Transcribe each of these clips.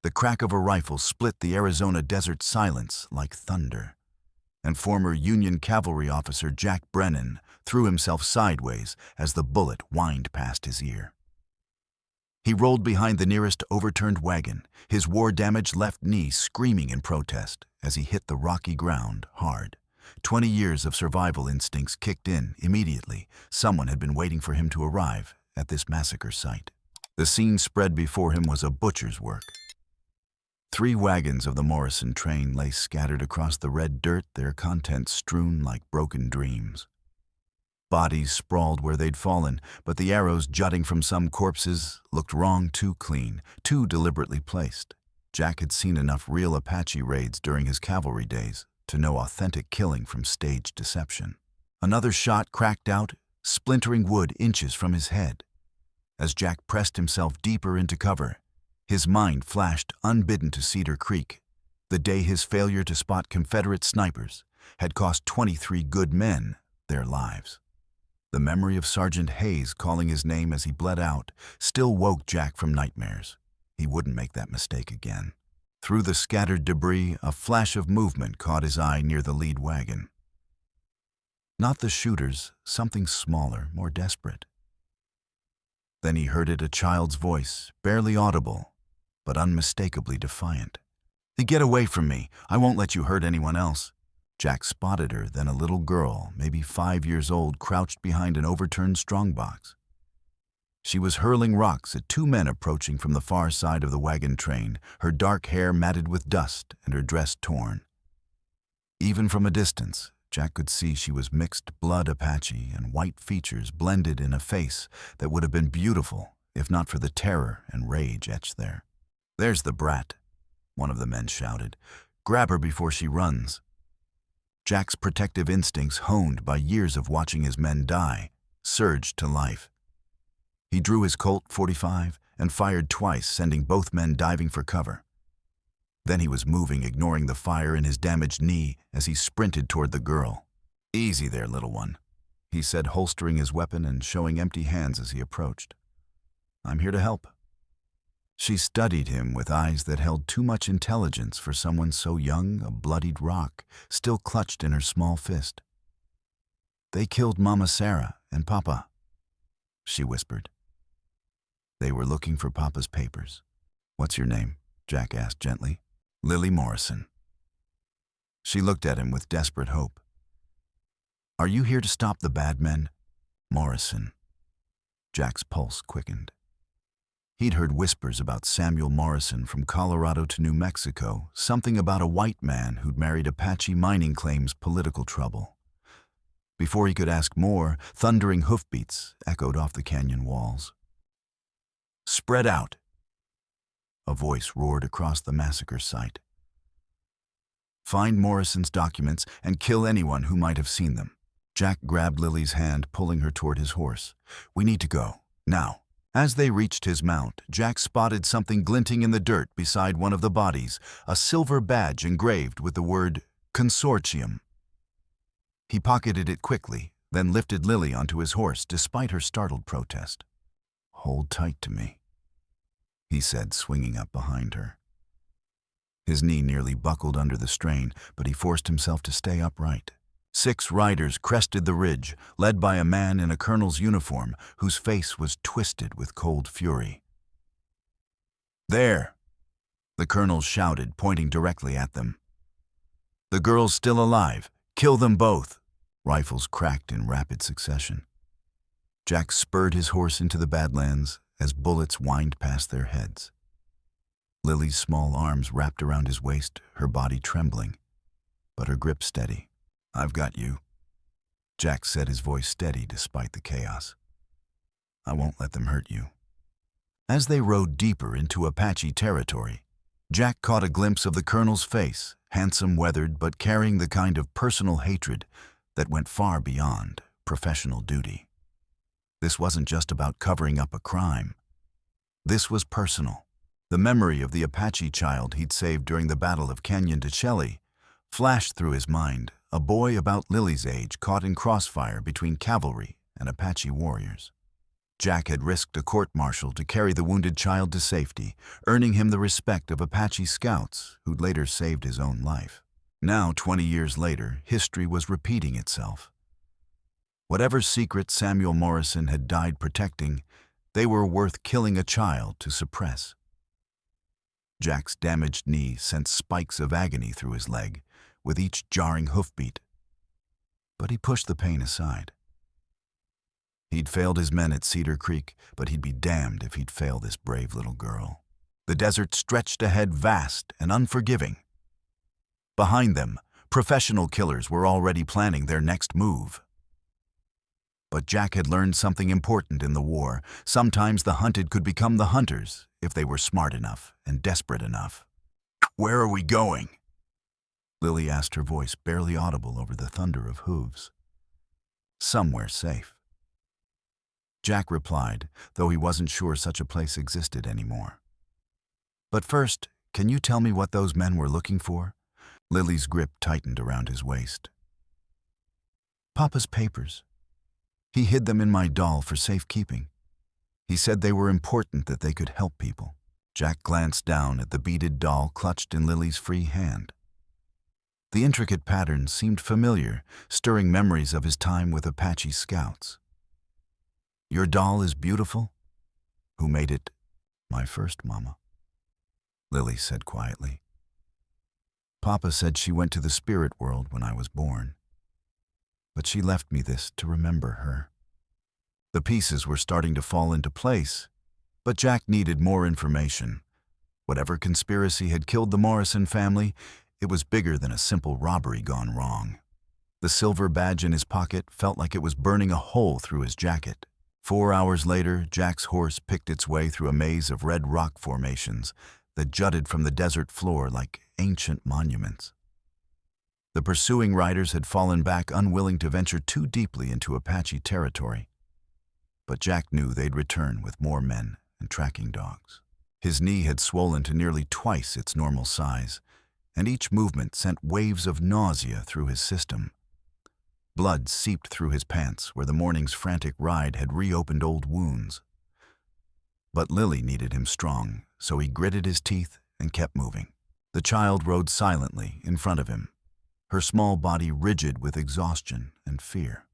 The crack of a rifle split the Arizona desert silence like thunder, and former Union cavalry officer Jack Brennan threw himself sideways as the bullet whined past his ear. He rolled behind the nearest overturned wagon, his war-damaged left knee screaming in protest as he hit the rocky ground hard. 20 years of survival instincts kicked in immediately. Someone had been waiting for him to arrive at this massacre site. The scene spread before him was a butcher's work. 3 wagons of the Morrison train lay scattered across the red dirt, their contents strewn like broken dreams. Bodies sprawled where they'd fallen, but the arrows jutting from some corpses looked wrong, too clean, too deliberately placed. Jack had seen enough real Apache raids during his cavalry days to know authentic killing from staged deception. Another shot cracked out, splintering wood inches from his head. As Jack pressed himself deeper into cover, his mind flashed unbidden to Cedar Creek, the day his failure to spot Confederate snipers had cost 23 good men their lives. The memory of Sergeant Hayes calling his name as he bled out still woke Jack from nightmares. He wouldn't make that mistake again. Through the scattered debris, a flash of movement caught his eye near the lead wagon. Not the shooters, something smaller, more desperate. Then he heard it, a child's voice, barely audible, but unmistakably defiant. "Get away from me. I won't let you hurt anyone else." Jack spotted her, then a little girl, maybe 5 years old, crouched behind an overturned strongbox. She was hurling rocks at 2 men approaching from the far side of the wagon train, her dark hair matted with dust and her dress torn. Even from a distance, Jack could see she was mixed blood Apache, and white features blended in a face that would have been beautiful if not for the terror and rage etched there. "There's the brat," one of the men shouted. "Grab her before she runs." Jack's protective instincts, honed by years of watching his men die, surged to life. He drew his Colt .45 and fired twice, sending both men diving for cover. Then he was moving, ignoring the fire in his damaged knee as he sprinted toward the girl. "Easy there, little one," he said, holstering his weapon and showing empty hands as he approached. "I'm here to help." She studied him with eyes that held too much intelligence for someone so young, a bloodied rock still clutched in her small fist. "They killed Mama Sarah and Papa," she whispered. They were looking for Papa's papers. "What's your name?" Jack asked gently. "Lily Morrison." She looked at him with desperate hope. "Are you here to stop the bad men?" "Morrison." Jack's pulse quickened. He'd heard whispers about Samuel Morrison from Colorado to New Mexico, something about a white man who'd married Apache mining claims, political trouble. Before he could ask more, thundering hoofbeats echoed off the canyon walls. "Spread out!" A voice roared across the massacre site. "Find Morrison's documents and kill anyone who might have seen them." Jack grabbed Lily's hand, pulling her toward his horse. "We need to go, now." As they reached his mount, Jack spotted something glinting in the dirt beside one of the bodies, a silver badge engraved with the word Consortium. He pocketed it quickly, then lifted Lily onto his horse despite her startled protest. "Hold tight to me," he said, swinging up behind her. His knee nearly buckled under the strain, but he forced himself to stay upright. 6 riders crested the ridge, led by a man in a colonel's uniform whose face was twisted with cold fury. "There!" the colonel shouted, pointing directly at them. "The girl's still alive. Kill them both!" Rifles cracked in rapid succession. Jack spurred his horse into the Badlands as bullets whined past their heads. Lily's small arms wrapped around his waist, her body trembling, but her grip steady. "I've got you," Jack said, his voice steady despite the chaos. "I won't let them hurt you." As they rode deeper into Apache territory, Jack caught a glimpse of the colonel's face, handsome, weathered, but carrying the kind of personal hatred that went far beyond professional duty. This wasn't just about covering up a crime. This was personal. The memory of the Apache child he'd saved during the Battle of Canyon de Chelly flashed through his mind, a boy about Lily's age caught in crossfire between cavalry and Apache warriors. Jack had risked a court-martial to carry the wounded child to safety, earning him the respect of Apache scouts who'd later saved his own life. Now, 20 years later, history was repeating itself. Whatever secret Samuel Morrison had died protecting, they were worth killing a child to suppress. Jack's damaged knee sent spikes of agony through his leg, with each jarring hoofbeat. But he pushed the pain aside. He'd failed his men at Cedar Creek, but he'd be damned if he'd fail this brave little girl. The desert stretched ahead vast and unforgiving. Behind them, professional killers were already planning their next move. But Jack had learned something important in the war. Sometimes the hunted could become the hunters if they were smart enough and desperate enough. "Where are we going?" Lily asked, her voice barely audible over the thunder of hooves. "Somewhere safe." Jack replied, though he wasn't sure such a place existed anymore. "But first, can you tell me what those men were looking for?" Lily's grip tightened around his waist. "Papa's papers. He hid them in my doll for safekeeping. He said they were important, that they could help people." Jack glanced down at the beaded doll clutched in Lily's free hand. The intricate pattern seemed familiar, stirring memories of his time with Apache scouts. "Your doll is beautiful? Who made it?" "My first, Mama," Lily said quietly. "Papa said she went to the spirit world when I was born. But she left me this to remember her." The pieces were starting to fall into place, but Jack needed more information. Whatever conspiracy had killed the Morrison family, it was bigger than a simple robbery gone wrong. The silver badge in his pocket felt like it was burning a hole through his jacket. 4 hours later, Jack's horse picked its way through a maze of red rock formations that jutted from the desert floor like ancient monuments. The pursuing riders had fallen back, unwilling to venture too deeply into Apache territory. But Jack knew they'd return with more men and tracking dogs. His knee had swollen to nearly twice its normal size, and each movement sent waves of nausea through his system. Blood seeped through his pants where the morning's frantic ride had reopened old wounds. But Lily needed him strong, so he gritted his teeth and kept moving. The child rode silently in front of him, her small body rigid with exhaustion and fear.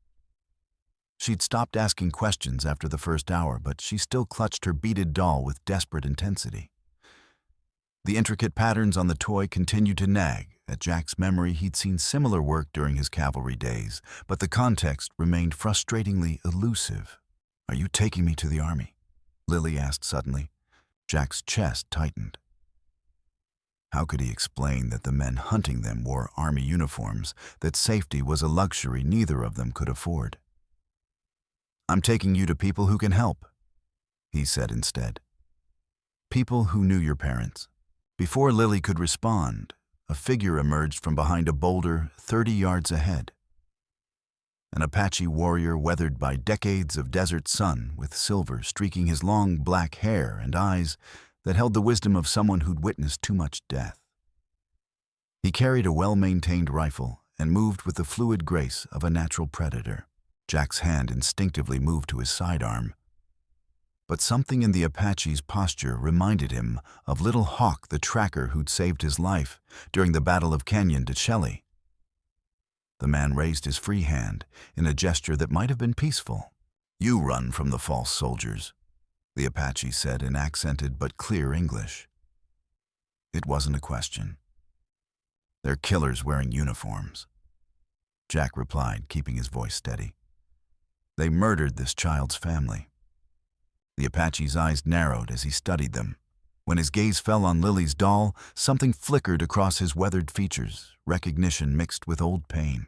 She'd stopped asking questions after the first hour, but she still clutched her beaded doll with desperate intensity. The intricate patterns on the toy continued to nag at Jack's memory. He'd seen similar work during his cavalry days, but the context remained frustratingly elusive. "Are you taking me to the army?" Lily asked suddenly. Jack's chest tightened. How could he explain that the men hunting them wore army uniforms, that safety was a luxury neither of them could afford? "I'm taking you to people who can help," he said instead. "People who knew your parents." Before Lily could respond, a figure emerged from behind a boulder 30 yards ahead. An Apache warrior weathered by decades of desert sun, with silver streaking his long black hair and eyes that held the wisdom of someone who'd witnessed too much death. He carried a well-maintained rifle and moved with the fluid grace of a natural predator. Jack's hand instinctively moved to his sidearm. But something in the Apache's posture reminded him of Little Hawk, the tracker who'd saved his life during the Battle of Canyon de Chelly. The man raised his free hand in a gesture that might have been peaceful. "You run from the false soldiers," the Apache said in accented but clear English. It wasn't a question. "They're killers wearing uniforms," Jack replied, keeping his voice steady. "They murdered this child's family." The Apache's eyes narrowed as he studied them. When his gaze fell on Lily's doll, something flickered across his weathered features, recognition mixed with old pain.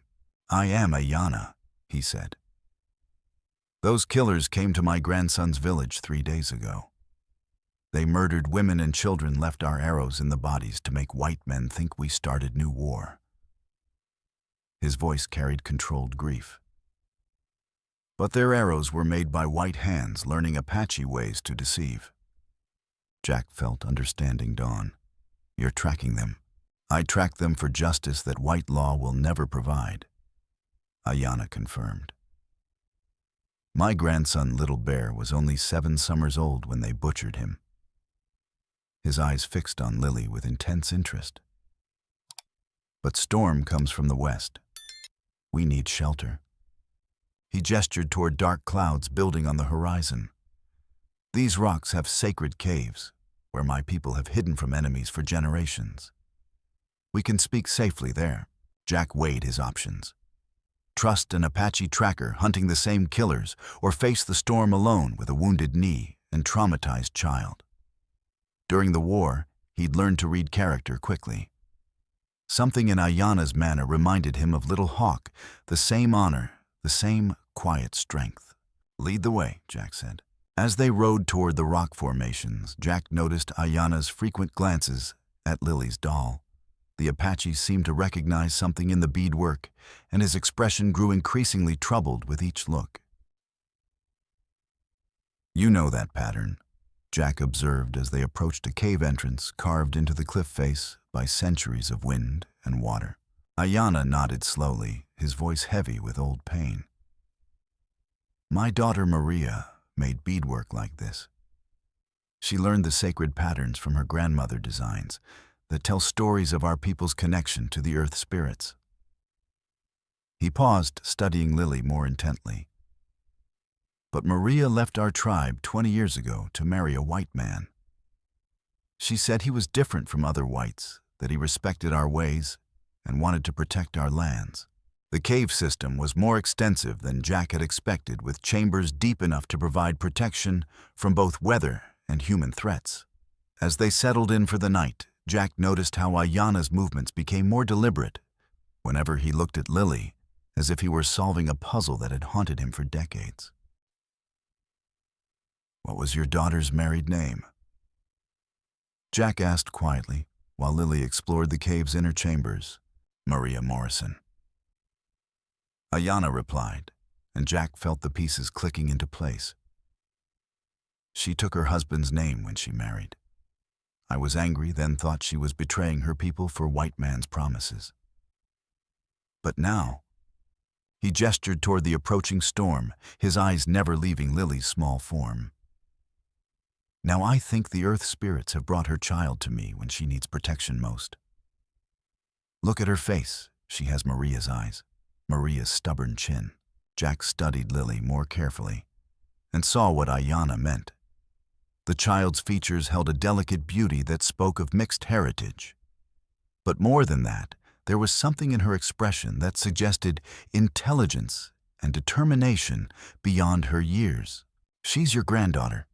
"I am Ayana," he said. "Those killers came to my grandson's village 3 days ago. They murdered women and children, left our arrows in the bodies to make white men think we started new war." His voice carried controlled grief. "But their arrows were made by white hands learning Apache ways to deceive." Jack felt understanding dawn. "You're tracking them." "I track them for justice that white law will never provide," Ayana confirmed. My grandson, Little Bear, was only 7 summers old when they butchered him. His eyes fixed on Lily with intense interest. But Storm comes from the west. We need shelter. He gestured toward dark clouds building on the horizon. These rocks have sacred caves, where my people have hidden from enemies for generations. We can speak safely there. Jack weighed his options. Trust an Apache tracker hunting the same killers, or face the storm alone with a wounded knee and traumatized child. During the war, he'd learned to read character quickly. Something in Ayana's manner reminded him of Little Hawk, the same honor, the same quiet strength. "Lead the way," Jack said. As they rode toward the rock formations, Jack noticed Ayana's frequent glances at Lily's doll. The Apache seemed to recognize something in the beadwork, and his expression grew increasingly troubled with each look. "You know that pattern," Jack observed as they approached a cave entrance carved into the cliff face by centuries of wind and water. Ayana nodded slowly, his voice heavy with old pain. "My daughter Maria made beadwork like this. She learned the sacred patterns from her grandmother designs that tell stories of our people's connection to the earth spirits." He paused, studying Lily more intently. "But Maria left our tribe 20 years ago to marry a white man. She said he was different from other whites, that he respected our ways and wanted to protect our lands." The cave system was more extensive than Jack had expected, with chambers deep enough to provide protection from both weather and human threats. As they settled in for the night, Jack noticed how Ayana's movements became more deliberate whenever he looked at Lily, as if he were solving a puzzle that had haunted him for decades. "What was your daughter's married name?" Jack asked quietly, while Lily explored the cave's inner chambers. "Maria Morrison." Ayana replied, and Jack felt the pieces clicking into place. "She took her husband's name when she married. I was angry, then thought she was betraying her people for white man's promises. But now," he gestured toward the approaching storm, his eyes never leaving Lily's small form. "Now I think the earth spirits have brought her child to me when she needs protection most. Look at her face. She has Maria's eyes, Maria's stubborn chin." Jack studied Lily more carefully and saw what Ayana meant. The child's features held a delicate beauty that spoke of mixed heritage. But more than that, there was something in her expression that suggested intelligence and determination beyond her years. "She's your granddaughter,"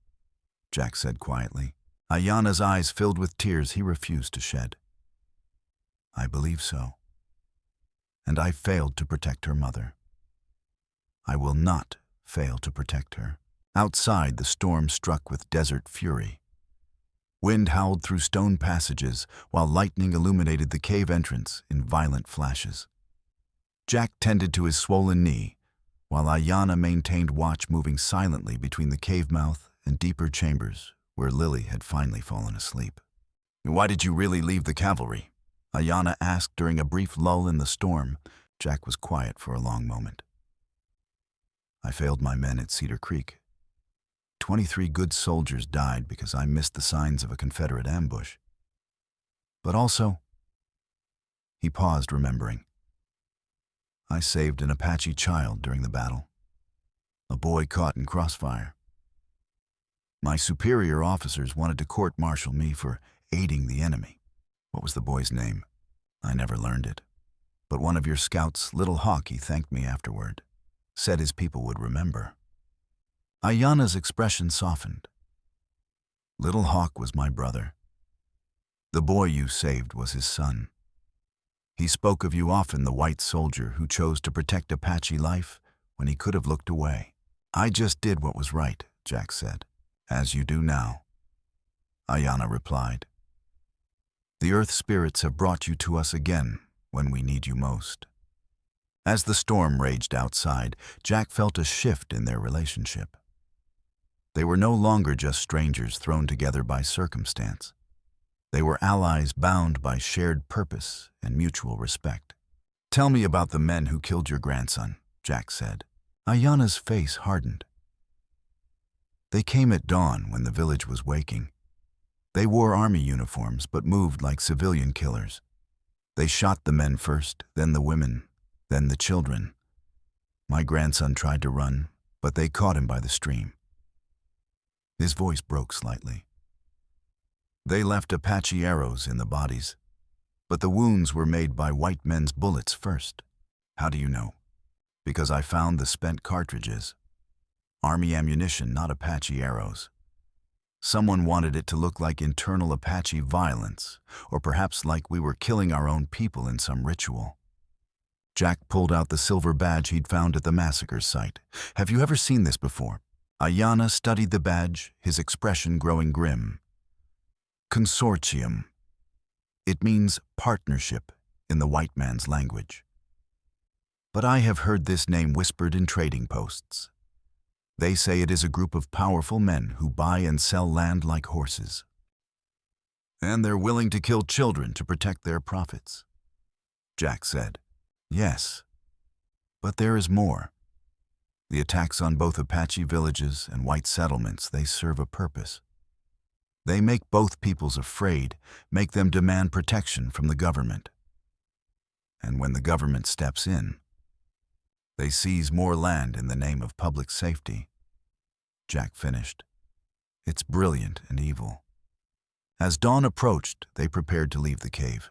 Jack said quietly. Ayana's eyes filled with tears he refused to shed. "I believe so. And I failed to protect her mother. I will not fail to protect her." Outside, the storm struck with desert fury. Wind howled through stone passages, while lightning illuminated the cave entrance in violent flashes. Jack tended to his swollen knee, while Ayana maintained watch, moving silently between the cave mouth and deeper chambers where Lily had finally fallen asleep. "Why did you really leave the cavalry?" Ayana asked during a brief lull in the storm. Jack was quiet for a long moment. "I failed my men at Cedar Creek. 23 good soldiers died because I missed the signs of a Confederate ambush. But also," he paused, remembering, "I saved an Apache child during the battle, a boy caught in crossfire. My superior officers wanted to court-martial me for aiding the enemy." "What was the boy's name?" "I never learned it. But one of your scouts, Little Hawk, he thanked me afterward. Said his people would remember." Ayana's expression softened. "Little Hawk was my brother. The boy you saved was his son. He spoke of you often, the white soldier who chose to protect Apache life when he could have looked away." "I just did what was right," Jack said. "As you do now," Ayana replied. "The earth spirits have brought you to us again when we need you most." As the storm raged outside, Jack felt a shift in their relationship. They were no longer just strangers thrown together by circumstance. They were allies bound by shared purpose and mutual respect. "Tell me about the men who killed your grandson," Jack said. Ayana's face hardened. They came at dawn when the village was waking. They wore army uniforms but moved like civilian killers. They shot the men first, then the women, then the children. My grandson tried to run, but they caught him by the stream. His voice broke slightly. They left Apache arrows in the bodies, but the wounds were made by white men's bullets first. How do you know? Because I found the spent cartridges. Army ammunition, not Apache arrows. Someone wanted it to look like internal Apache violence, or perhaps like we were killing our own people in some ritual. Jack pulled out the silver badge he'd found at the massacre site. Have you ever seen this before? Ayana studied the badge, his expression growing grim. Consortium. It means partnership in the white man's language. But I have heard this name whispered in trading posts. They say it is a group of powerful men who buy and sell land like horses. And they're willing to kill children to protect their profits. Jack said, yes, but there is more. The attacks on both Apache villages and white settlements, they serve a purpose. They make both peoples afraid, make them demand protection from the government. And when the government steps in, they seize more land in the name of public safety. Jack finished. It's brilliant and evil. As dawn approached, they prepared to leave the cave.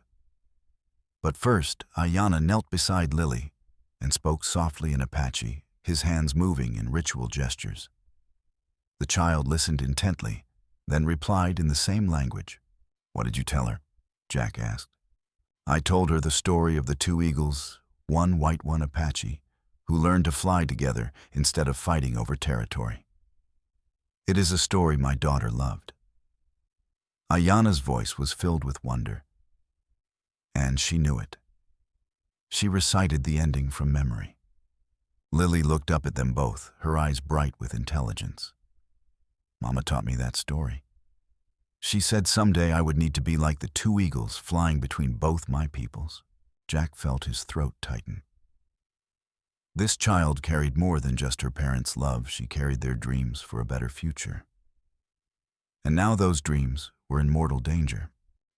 But first, Ayana knelt beside Lily and spoke softly in Apache, his hands moving in ritual gestures. The child listened intently, then replied in the same language. What did you tell her? Jack asked. I told her the story of the two eagles, one white, one Apache, who learned to fly together instead of fighting over territory. It is a story my daughter loved. Ayana's voice was filled with wonder, and she knew it. She recited the ending from memory. Lily looked up at them both, her eyes bright with intelligence. Mama taught me that story. She said someday I would need to be like the two eagles flying between both my peoples. Jack felt his throat tighten. This child carried more than just her parents' love. She carried their dreams for a better future. And now those dreams were in mortal danger.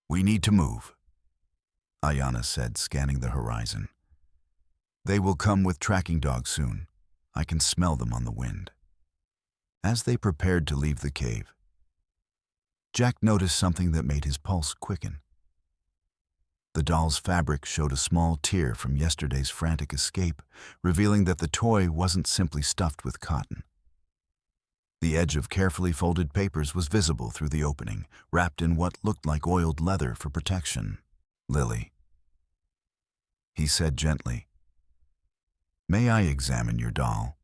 We need to move, Ayana said, scanning the horizon. They will come with tracking dogs soon. I can smell them on the wind. As they prepared to leave the cave, Jack noticed something that made his pulse quicken. The doll's fabric showed a small tear from yesterday's frantic escape, revealing that the toy wasn't simply stuffed with cotton. The edge of carefully folded papers was visible through the opening, wrapped in what looked like oiled leather for protection. Lily, he said gently, may I examine your doll?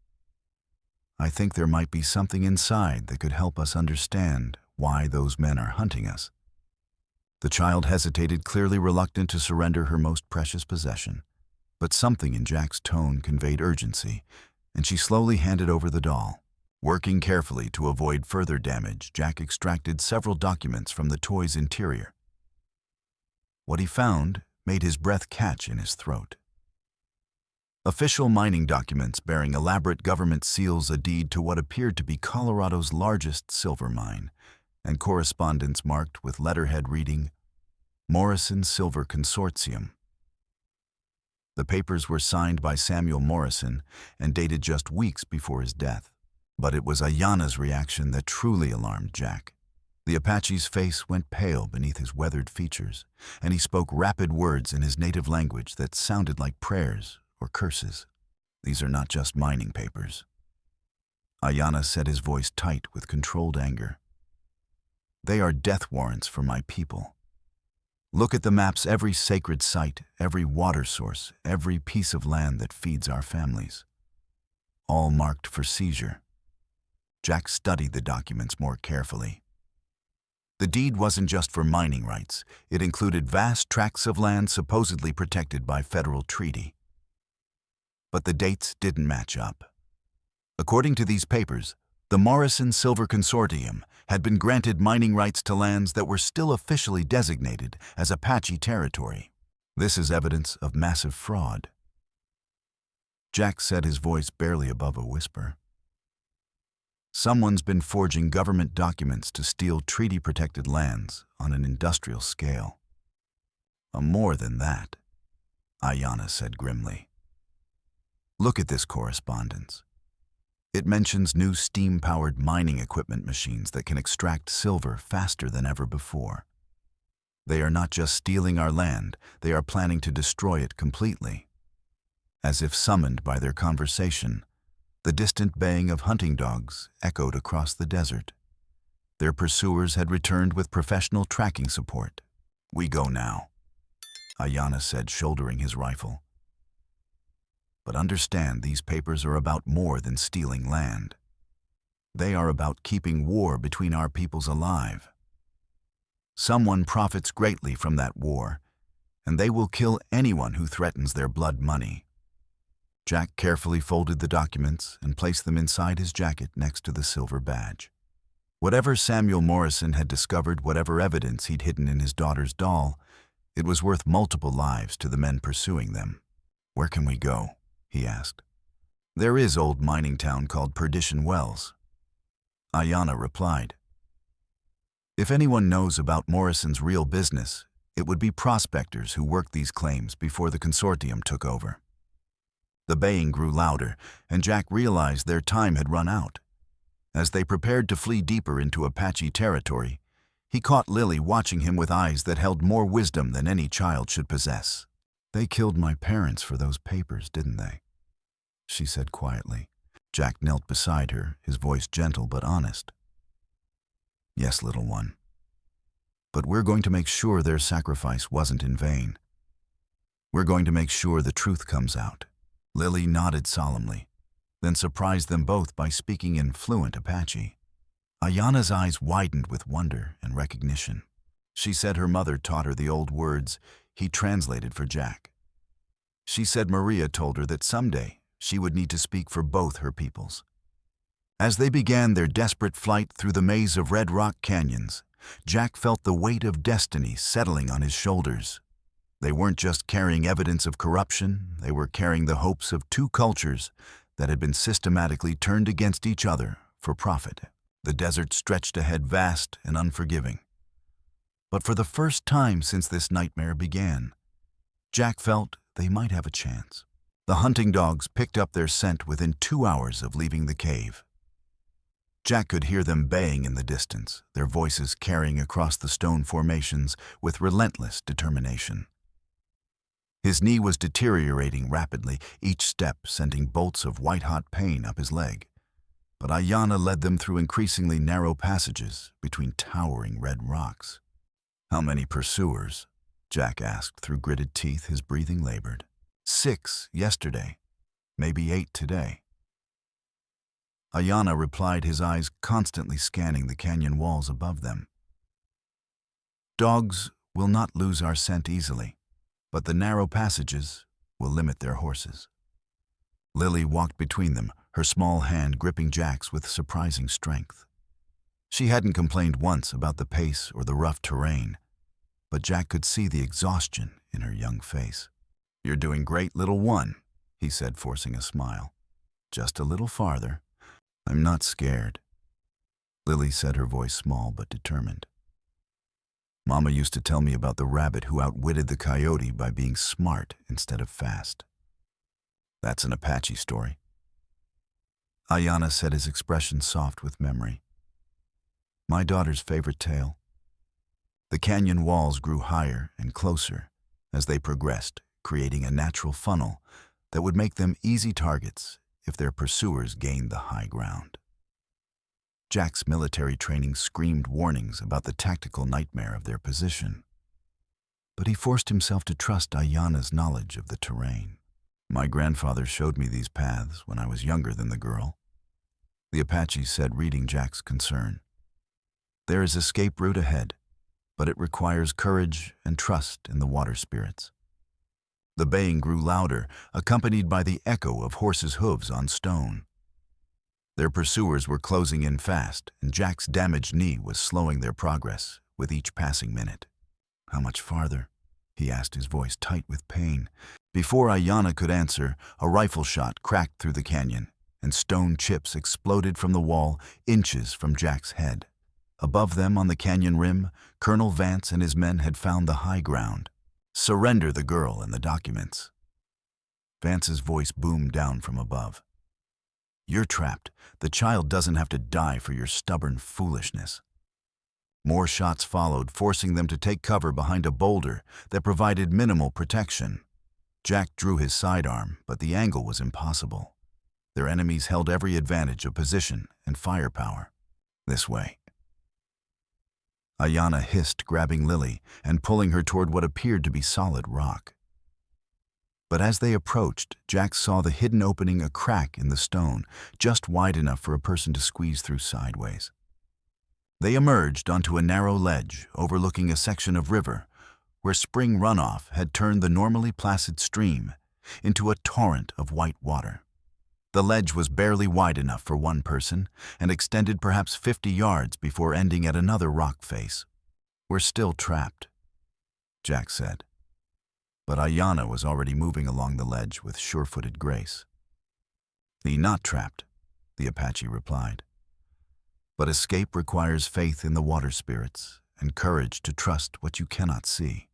I think there might be something inside that could help us understand why those men are hunting us. The child hesitated, clearly reluctant to surrender her most precious possession. But something in Jack's tone conveyed urgency, and she slowly handed over the doll. Working carefully to avoid further damage, Jack extracted several documents from the toy's interior. What he found made his breath catch in his throat. Official mining documents bearing elaborate government seals, a deed to what appeared to be Colorado's largest silver mine, and correspondence marked with letterhead reading, Morrison Silver Consortium. The papers were signed by Samuel Morrison and dated just weeks before his death. But it was Ayana's reaction that truly alarmed Jack. The Apache's face went pale beneath his weathered features, and he spoke rapid words in his native language that sounded like prayers or curses. These are not just mining papers. Ayana said, his voice tight with controlled anger. They are death warrants for my people. Look at the maps, every sacred site, every water source, every piece of land that feeds our families. All marked for seizure. Jack studied the documents more carefully. The deed wasn't just for mining rights. It included vast tracts of land supposedly protected by federal treaty. But the dates didn't match up. According to these papers, the Morrison Silver Consortium had been granted mining rights to lands that were still officially designated as Apache territory. This is evidence of massive fraud. Jack said, his voice barely above a whisper. Someone's been forging government documents to steal treaty-protected lands on an industrial scale. More than that, Ayana said grimly. Look at this correspondence. It mentions new steam-powered mining equipment machines that can extract silver faster than ever before. They are not just stealing our land, they are planning to destroy it completely. As if summoned by their conversation, the distant baying of hunting dogs echoed across the desert. Their pursuers had returned with professional tracking support. We go now, Ayana said, shouldering his rifle. But understand, these papers are about more than stealing land. They are about keeping war between our peoples alive. Someone profits greatly from that war, and they will kill anyone who threatens their blood money. Jack carefully folded the documents and placed them inside his jacket next to the silver badge. Whatever Samuel Morrison had discovered, whatever evidence he'd hidden in his daughter's doll, it was worth multiple lives to the men pursuing them. Where can we go? He asked. There is old mining town called Predition Wells, Ayana replied. If anyone knows about Morrison's real business, it would be prospectors who worked these claims before the consortium took over. The baying grew louder, and Jack realized their time had run out. As they prepared to flee deeper into Apache territory, he caught Lily watching him with eyes that held more wisdom than any child should possess. They killed my parents for those papers, didn't they? She said quietly. Jack knelt beside her, his voice gentle but honest. Yes, little one. But we're going to make sure their sacrifice wasn't in vain. We're going to make sure the truth comes out. Lily nodded solemnly, then surprised them both by speaking in fluent Apache. Ayana's eyes widened with wonder and recognition. She said her mother taught her the old words he translated for Jack. She said Maria told her that someday she would need to speak for both her peoples. As they began their desperate flight through the maze of red rock canyons, Jack felt the weight of destiny settling on his shoulders. They weren't just carrying evidence of corruption, they were carrying the hopes of two cultures that had been systematically turned against each other for profit. The desert stretched ahead, vast and unforgiving. But for the first time since this nightmare began, Jack felt they might have a chance. The hunting dogs picked up their scent within 2 hours of leaving the cave. Jack could hear them baying in the distance, their voices carrying across the stone formations with relentless determination. His knee was deteriorating rapidly, each step sending bolts of white-hot pain up his leg. But Ayana led them through increasingly narrow passages between towering red rocks. How many pursuers? Jack asked through gritted teeth, his breathing labored. 6 yesterday, maybe 8 today. Ayana replied, his eyes constantly scanning the canyon walls above them. Dogs will not lose our scent easily, but the narrow passages will limit their horses. Lily walked between them, her small hand gripping Jack's with surprising strength. She hadn't complained once about the pace or the rough terrain, but Jack could see the exhaustion in her young face. You're doing great, little one, he said, forcing a smile. Just a little farther. I'm not scared, Lily said, her voice small but determined. Mama used to tell me about the rabbit who outwitted the coyote by being smart instead of fast. That's an Apache story. Ayana said, his expression soft with memory. My daughter's favorite tale. The canyon walls grew higher and closer as they progressed, creating a natural funnel that would make them easy targets if their pursuers gained the high ground. Jack's military training screamed warnings about the tactical nightmare of their position, but he forced himself to trust Ayana's knowledge of the terrain. My grandfather showed me these paths when I was younger than the girl, the Apache said, reading Jack's concern. There is escape route ahead, but it requires courage and trust in the water spirits. The baying grew louder, accompanied by the echo of horses' hooves on stone. Their pursuers were closing in fast, and Jack's damaged knee was slowing their progress with each passing minute. How much farther? He asked, his voice tight with pain. Before Ayana could answer, a rifle shot cracked through the canyon, and stone chips exploded from the wall inches from Jack's head. Above them on the canyon rim, Colonel Vance and his men had found the high ground. "Surrender the girl and the documents." Vance's voice boomed down from above. "You're trapped. The child doesn't have to die for your stubborn foolishness." More shots followed, forcing them to take cover behind a boulder that provided minimal protection. Jack drew his sidearm, but the angle was impossible. Their enemies held every advantage of position and firepower. "This way." Ayana hissed, grabbing Lily and pulling her toward what appeared to be solid rock. But as they approached, Jack saw the hidden opening, a crack in the stone, just wide enough for a person to squeeze through sideways. They emerged onto a narrow ledge overlooking a section of river where spring runoff had turned the normally placid stream into a torrent of white water. The ledge was barely wide enough for one person and extended perhaps 50 yards before ending at another rock face. "We're still trapped," Jack said. But Ayana was already moving along the ledge with sure-footed grace. "Thee not trapped," the Apache replied. "But escape requires faith in the water spirits and courage to trust what you cannot see."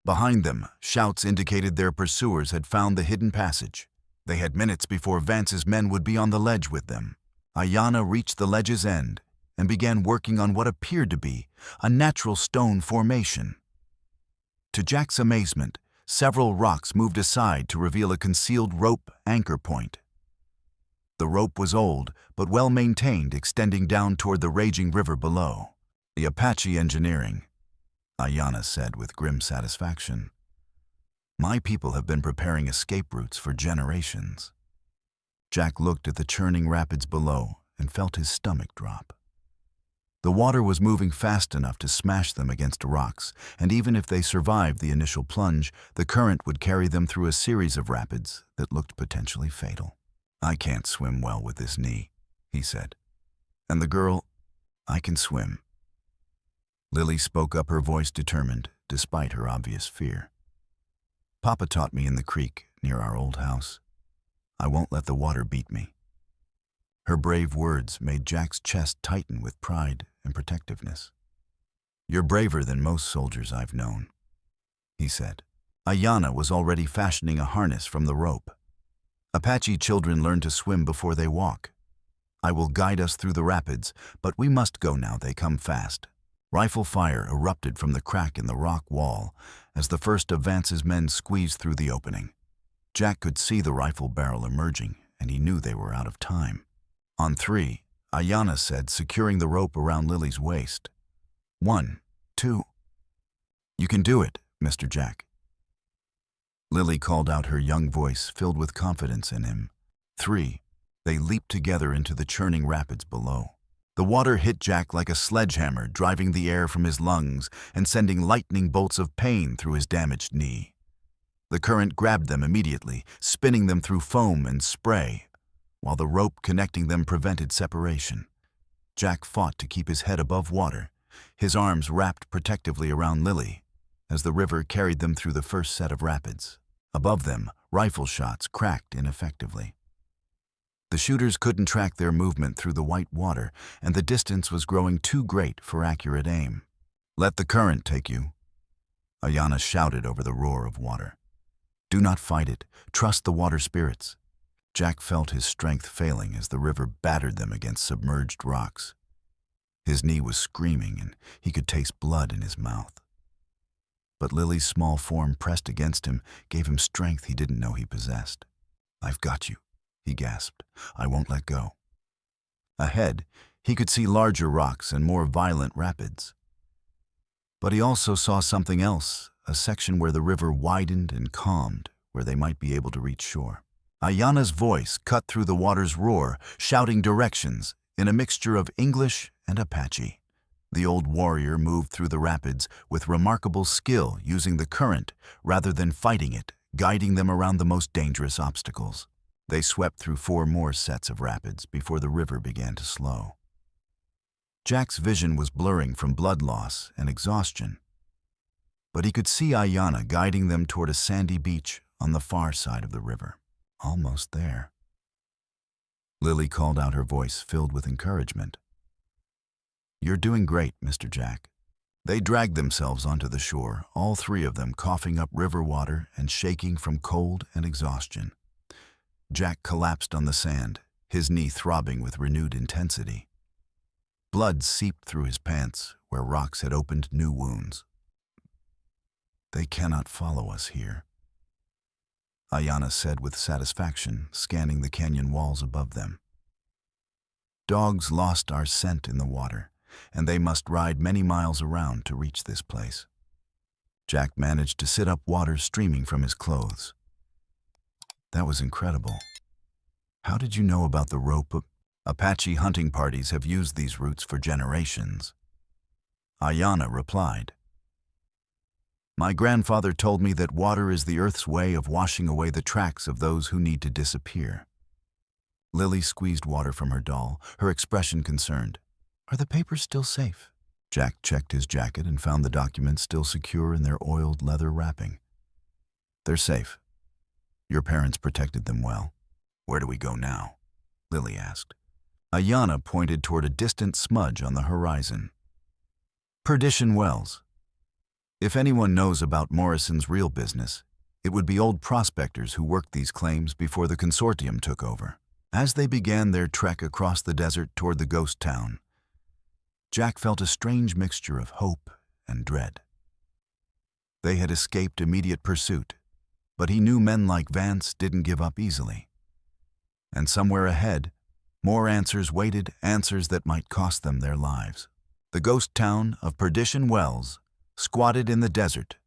Behind them, shouts indicated their pursuers had found the hidden passage. They had minutes before Vance's men would be on the ledge with them. Ayana reached the ledge's end and began working on what appeared to be a natural stone formation. To Jack's amazement, several rocks moved aside to reveal a concealed rope anchor point. The rope was old, but well-maintained, extending down toward the raging river below. "The Apache engineering," Ayana said with grim satisfaction. "My people have been preparing escape routes for generations." Jack looked at the churning rapids below and felt his stomach drop. The water was moving fast enough to smash them against rocks, and even if they survived the initial plunge, the current would carry them through a series of rapids that looked potentially fatal. "I can't swim well with this knee," he said. "And the girl, I can swim." Lily spoke up, her voice determined, despite her obvious fear. "Papa taught me in the creek near our old house. I won't let the water beat me." Her brave words made Jack's chest tighten with pride and protectiveness. "You're braver than most soldiers I've known," he said. Ayana was already fashioning a harness from the rope. "Apache children learn to swim before they walk. I will guide us through the rapids, but we must go now, they come fast." Rifle fire erupted from the crack in the rock wall as the first of Vance's men squeezed through the opening. Jack could see the rifle barrel emerging, and he knew they were out of time. "On three," Ayana said, securing the rope around Lily's waist. "1, 2. You can do it, Mr. Jack." Lily called out, her young voice filled with confidence in him. 3. They leaped together into the churning rapids below. The water hit Jack like a sledgehammer, driving the air from his lungs and sending lightning bolts of pain through his damaged knee. The current grabbed them immediately, spinning them through foam and spray, while the rope connecting them prevented separation. Jack fought to keep his head above water, his arms wrapped protectively around Lily, as the river carried them through the first set of rapids. Above them, rifle shots cracked ineffectively. The shooters couldn't track their movement through the white water, and the distance was growing too great for accurate aim. "Let the current take you," Ayana shouted over the roar of water. "Do not fight it. Trust the water spirits." Jack felt his strength failing as the river battered them against submerged rocks. His knee was screaming, and he could taste blood in his mouth. But Lily's small form pressed against him gave him strength he didn't know he possessed. "I've got you," he gasped. "I won't let go." Ahead, he could see larger rocks and more violent rapids. But he also saw something else, a section where the river widened and calmed, where they might be able to reach shore. Ayana's voice cut through the water's roar, shouting directions in a mixture of English and Apache. The old warrior moved through the rapids with remarkable skill, using the current rather than fighting it, guiding them around the most dangerous obstacles. They swept through 4 more sets of rapids before the river began to slow. Jack's vision was blurring from blood loss and exhaustion, but he could see Ayana guiding them toward a sandy beach on the far side of the river. Almost there. Lily called out, her voice filled with encouragement. "You're doing great, Mr. Jack." They dragged themselves onto the shore, all three of them coughing up river water and shaking from cold and exhaustion. Jack collapsed on the sand, his knee throbbing with renewed intensity. Blood seeped through his pants, where rocks had opened new wounds. "They cannot follow us here," Ayana said with satisfaction, scanning the canyon walls above them. "Dogs lost our scent in the water, and they must ride many miles around to reach this place." Jack managed to sit up, water streaming from his clothes. "That was incredible. How did you know about the rope? Apache hunting parties have used these routes for generations." Ayana replied. "My grandfather told me that water is the earth's way of washing away the tracks of those who need to disappear." Lily squeezed water from her doll, her expression concerned. "Are the papers still safe?" Jack checked his jacket and found the documents still secure in their oiled leather wrapping. "They're safe. Your parents protected them well." "Where do we go now?" Lily asked. Ayana pointed toward a distant smudge on the horizon. "Predition Wells. If anyone knows about Morrison's real business, it would be old prospectors who worked these claims before the consortium took over." As they began their trek across the desert toward the ghost town, Jack felt a strange mixture of hope and dread. They had escaped immediate pursuit, but he knew men like Vance didn't give up easily. And somewhere ahead, more answers waited, answers that might cost them their lives. The ghost town of Predition Wells squatted in the desert,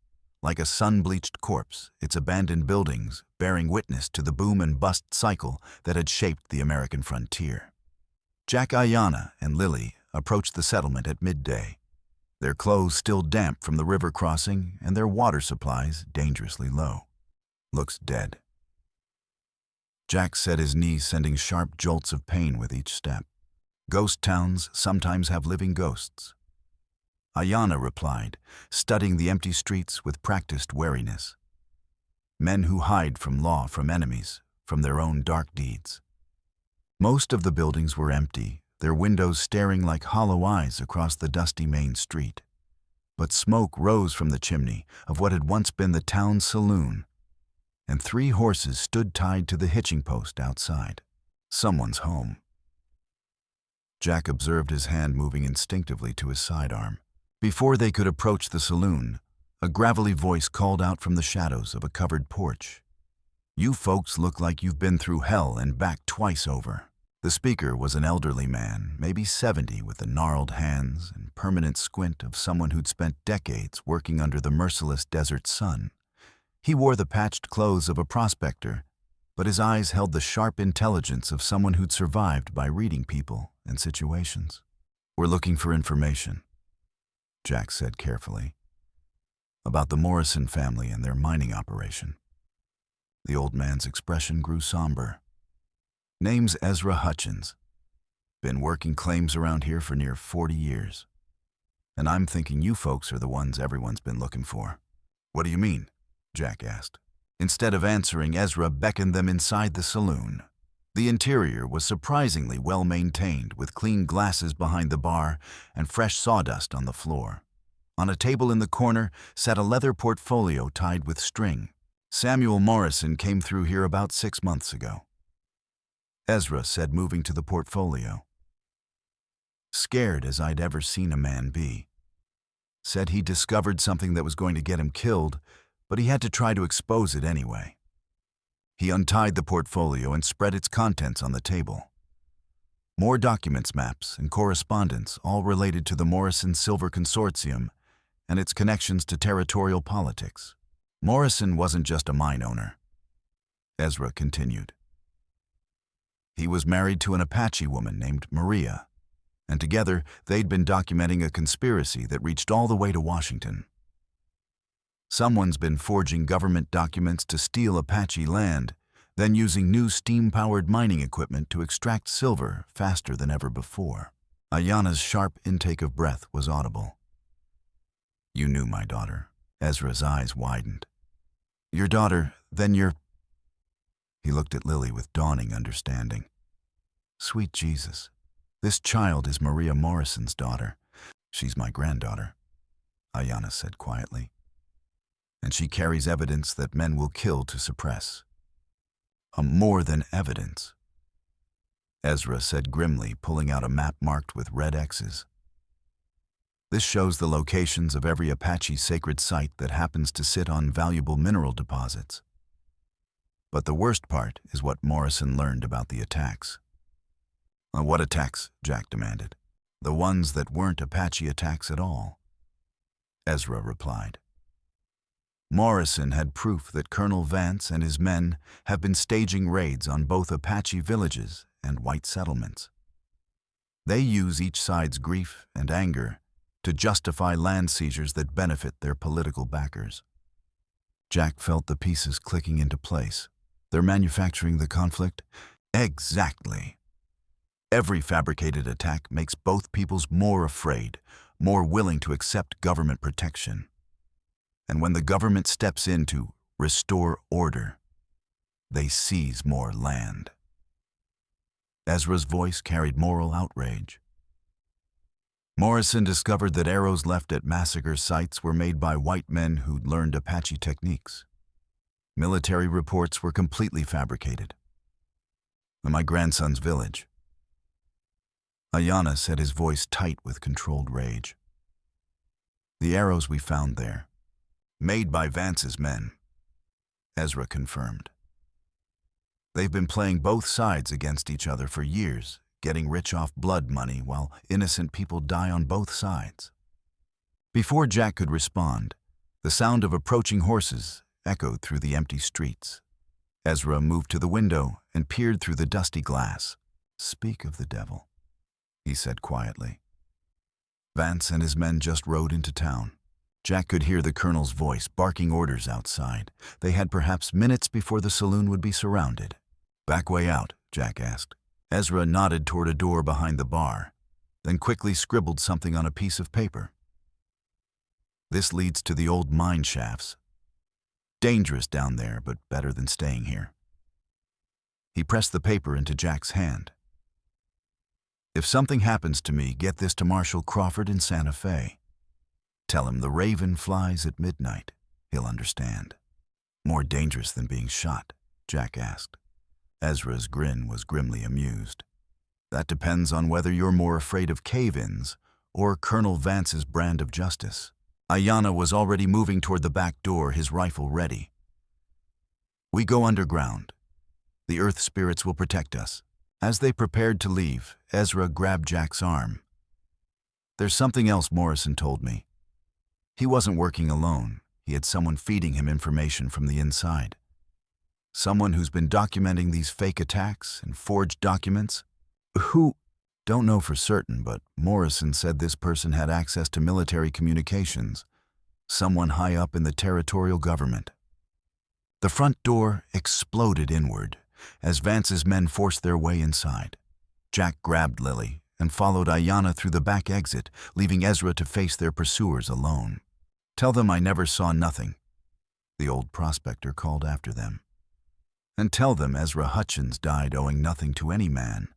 like a sun-bleached corpse, its abandoned buildings bearing witness to the boom and bust cycle that had shaped the American frontier. Jack, Ayana, and Lily approached the settlement at midday, their clothes still damp from the river crossing and their water supplies dangerously low. "Looks dead." Jack said, his knees sending sharp jolts of pain with each step. "Ghost towns sometimes have living ghosts." Ayana replied, studying the empty streets with practiced wariness. "Men who hide from law, from enemies, from their own dark deeds." Most of the buildings were empty, their windows staring like hollow eyes across the dusty main street. But smoke rose from the chimney of what had once been the town's saloon, and 3 horses stood tied to the hitching post outside. Someone's home. Jack observed his hand moving instinctively to his sidearm. Before they could approach the saloon, a gravelly voice called out from the shadows of a covered porch. "You folks look like you've been through hell and back twice over." The speaker was an elderly man, maybe 70, with the gnarled hands and permanent squint of someone who'd spent decades working under the merciless desert sun. He wore the patched clothes of a prospector, but his eyes held the sharp intelligence of someone who'd survived by reading people and situations. "We're looking for information," Jack said carefully, "about the Morrison family and their mining operation." The old man's expression grew somber. "Name's Ezra Hutchins. Been working claims around here for near 40 years. And I'm thinking you folks are the ones everyone's been looking for." "What do you mean?" Jack asked. Instead of answering, Ezra beckoned them inside the saloon. The interior was surprisingly well maintained, with clean glasses behind the bar and fresh sawdust on the floor. On a table in the corner sat a leather portfolio tied with string. "Samuel Morrison came through here about 6 months ago," Ezra said, moving to the portfolio. "Scared as I'd ever seen a man be. Said he discovered something that was going to get him killed, but he had to try to expose it anyway." He untied the portfolio and spread its contents on the table. More documents, maps, and correspondence, all related to the Morrison Silver Consortium and its connections to territorial politics. "Morrison wasn't just a mine owner," Ezra continued. "He was married to an Apache woman named Maria, and together they'd been documenting a conspiracy that reached all the way to Washington. Someone's been forging government documents to steal Apache land, then using new steam-powered mining equipment to extract silver faster than ever before." Ayana's sharp intake of breath was audible. "You knew my daughter." Ezra's eyes widened. "Your daughter, then your—" He looked at Lily with dawning understanding. Sweet Jesus. This child is Maria Morrison's daughter. She's my granddaughter, Ayana said quietly. And she carries evidence that men will kill to suppress. More than evidence, Ezra said grimly, pulling out a map marked with red X's. This shows the locations of every Apache sacred site that happens to sit on valuable mineral deposits. But the worst part is what Morrison learned about the attacks. What attacks? Jack demanded. The ones that weren't Apache attacks at all, Ezra replied. Morrison had proof that Colonel Vance and his men have been staging raids on both Apache villages and white settlements. They use each side's grief and anger to justify land seizures that benefit their political backers. Jack felt the pieces clicking into place. They're manufacturing the conflict? Exactly. Every fabricated attack makes both peoples more afraid, more willing to accept government protection. And when the government steps in to restore order, they seize more land. Ezra's voice carried moral outrage. Morrison discovered that arrows left at massacre sites were made by white men who'd learned Apache techniques. Military reports were completely fabricated. In my grandson's village, Ayana said, his voice tight with controlled rage. The arrows we found there, made by Vance's men, Ezra confirmed. They've been playing both sides against each other for years, getting rich off blood money while innocent people die on both sides. Before Jack could respond, the sound of approaching horses echoed through the empty streets. Ezra moved to the window and peered through the dusty glass. Speak of the devil, he said quietly. Vance and his men just rode into town. Jack could hear the colonel's voice barking orders outside. They had perhaps minutes before the saloon would be surrounded. Back way out, Jack asked. Ezra nodded toward a door behind the bar, then quickly scribbled something on a piece of paper. This leads to the old mine shafts. Dangerous down there, but better than staying here. He pressed the paper into Jack's hand. If something happens to me, get this to Marshal Crawford in Santa Fe. Tell him the raven flies at midnight. He'll understand. More dangerous than being shot, Jack asked. Ezra's grin was grimly amused. That depends on whether you're more afraid of cave-ins or Colonel Vance's brand of justice. Ayana was already moving toward the back door, his rifle ready. We go underground. The earth spirits will protect us. As they prepared to leave, Ezra grabbed Jack's arm. There's something else Morrison told me. He wasn't working alone. He had someone feeding him information from the inside. Someone who's been documenting these fake attacks and forged documents. Who? Don't know for certain, but Morrison said this person had access to military communications. Someone high up in the territorial government. The front door exploded inward as Vance's men forced their way inside. Jack grabbed Lily and followed Ayana through the back exit, leaving Ezra to face their pursuers alone. Tell them I never saw nothing, the old prospector called after them. And tell them Ezra Hutchins died owing nothing to any man.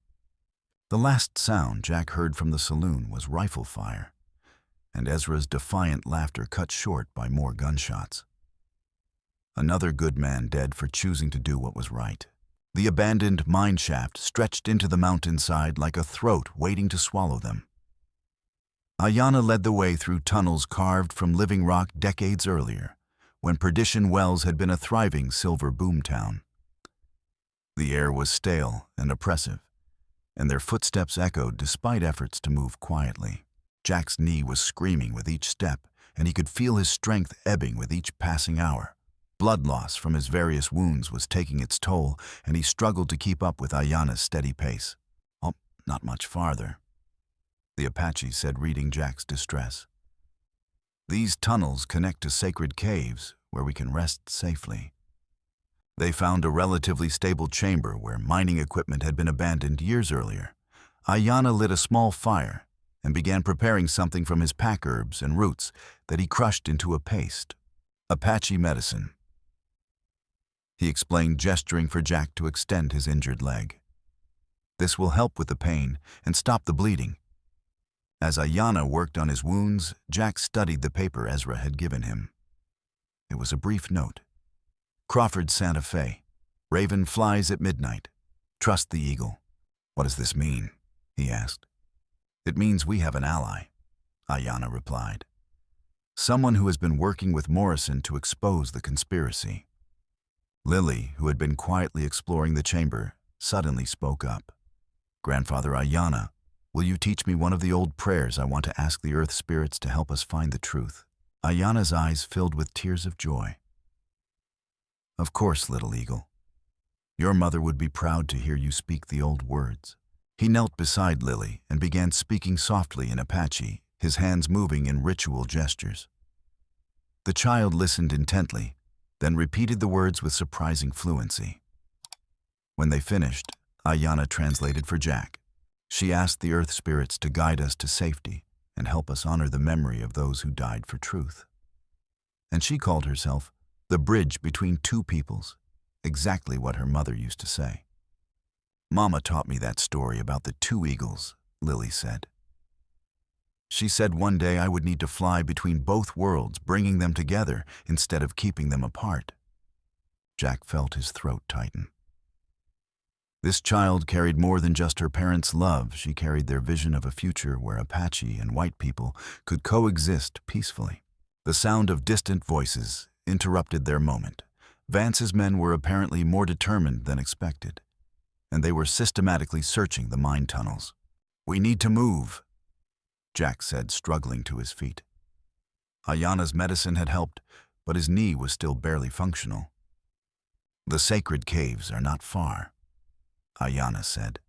The last sound Jack heard from the saloon was rifle fire, and Ezra's defiant laughter cut short by more gunshots. Another good man dead for choosing to do what was right. The abandoned mine shaft stretched into the mountainside like a throat waiting to swallow them. Ayana led the way through tunnels carved from living rock decades earlier, when Predition Wells had been a thriving silver boomtown. The air was stale and oppressive, and their footsteps echoed despite efforts to move quietly. Jack's knee was screaming with each step, and he could feel his strength ebbing with each passing hour. Blood loss from his various wounds was taking its toll, and he struggled to keep up with Ayana's steady pace. Oh, not much farther, the Apache said, reading Jack's distress. These tunnels connect to sacred caves where we can rest safely. They found a relatively stable chamber where mining equipment had been abandoned years earlier. Ayana lit a small fire and began preparing something from his pack herbs and roots that he crushed into a paste. Apache medicine, he explained, gesturing for Jack to extend his injured leg. This will help with the pain and stop the bleeding." As Ayana worked on his wounds, Jack studied the paper Ezra had given him. It was a brief note. "Crawford, Santa Fe. Raven flies at midnight. Trust the eagle." "What does this mean?" he asked. "It means we have an ally," Ayana replied. "Someone who has been working with Morrison to expose the conspiracy." Lily, who had been quietly exploring the chamber, suddenly spoke up. "Grandfather Ayana, will you teach me one of the old prayers? I want to ask the earth spirits to help us find the truth." Ayana's eyes filled with tears of joy. "Of course, little eagle. Your mother would be proud to hear you speak the old words." He knelt beside Lily and began speaking softly in Apache, his hands moving in ritual gestures. The child listened intently, then repeated the words with surprising fluency. When they finished, Ayana translated for Jack. She asked the earth spirits to guide us to safety and help us honor the memory of those who died for truth. And she called herself the bridge between two peoples, exactly what her mother used to say. "Mama taught me that story about the two eagles," Lily said. "She said one day I would need to fly between both worlds, bringing them together instead of keeping them apart." Jack felt his throat tighten. This child carried more than just her parents' love. She carried their vision of a future where Apache and white people could coexist peacefully. The sound of distant voices interrupted their moment. Vance's men were apparently more determined than expected, and they were systematically searching the mine tunnels. "We need to move," Jack said, struggling to his feet. Ayana's medicine had helped, but his knee was still barely functional. "The sacred caves are not far," Ayana said.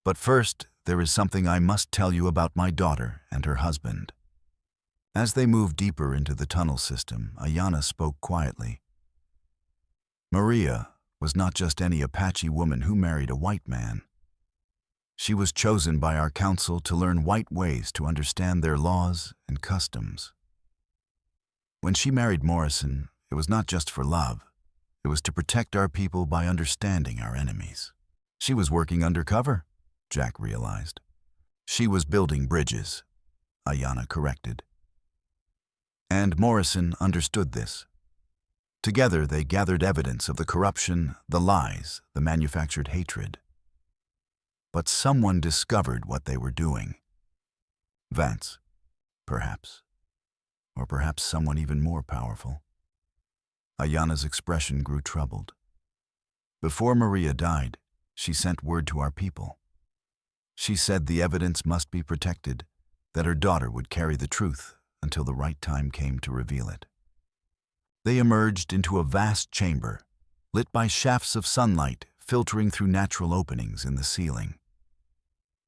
"But first, there is something I must tell you about my daughter and her husband." As they moved deeper into the tunnel system, Ayana spoke quietly. "Maria was not just any Apache woman who married a white man. She was chosen by our council to learn white ways to understand their laws and customs. When she married Morrison, it was not just for love. It was to protect our people by understanding our enemies." "She was working undercover," Jack realized. "She was building bridges," Ayana corrected. And Morrison understood this. Together they gathered evidence of the corruption, the lies, the manufactured hatred. But someone discovered what they were doing. Vance, perhaps. Or perhaps someone even more powerful. Ayana's expression grew troubled. "Before Maria died, she sent word to our people. She said the evidence must be protected, that her daughter would carry the truth until the right time came to reveal it." They emerged into a vast chamber, lit by shafts of sunlight filtering through natural openings in the ceiling.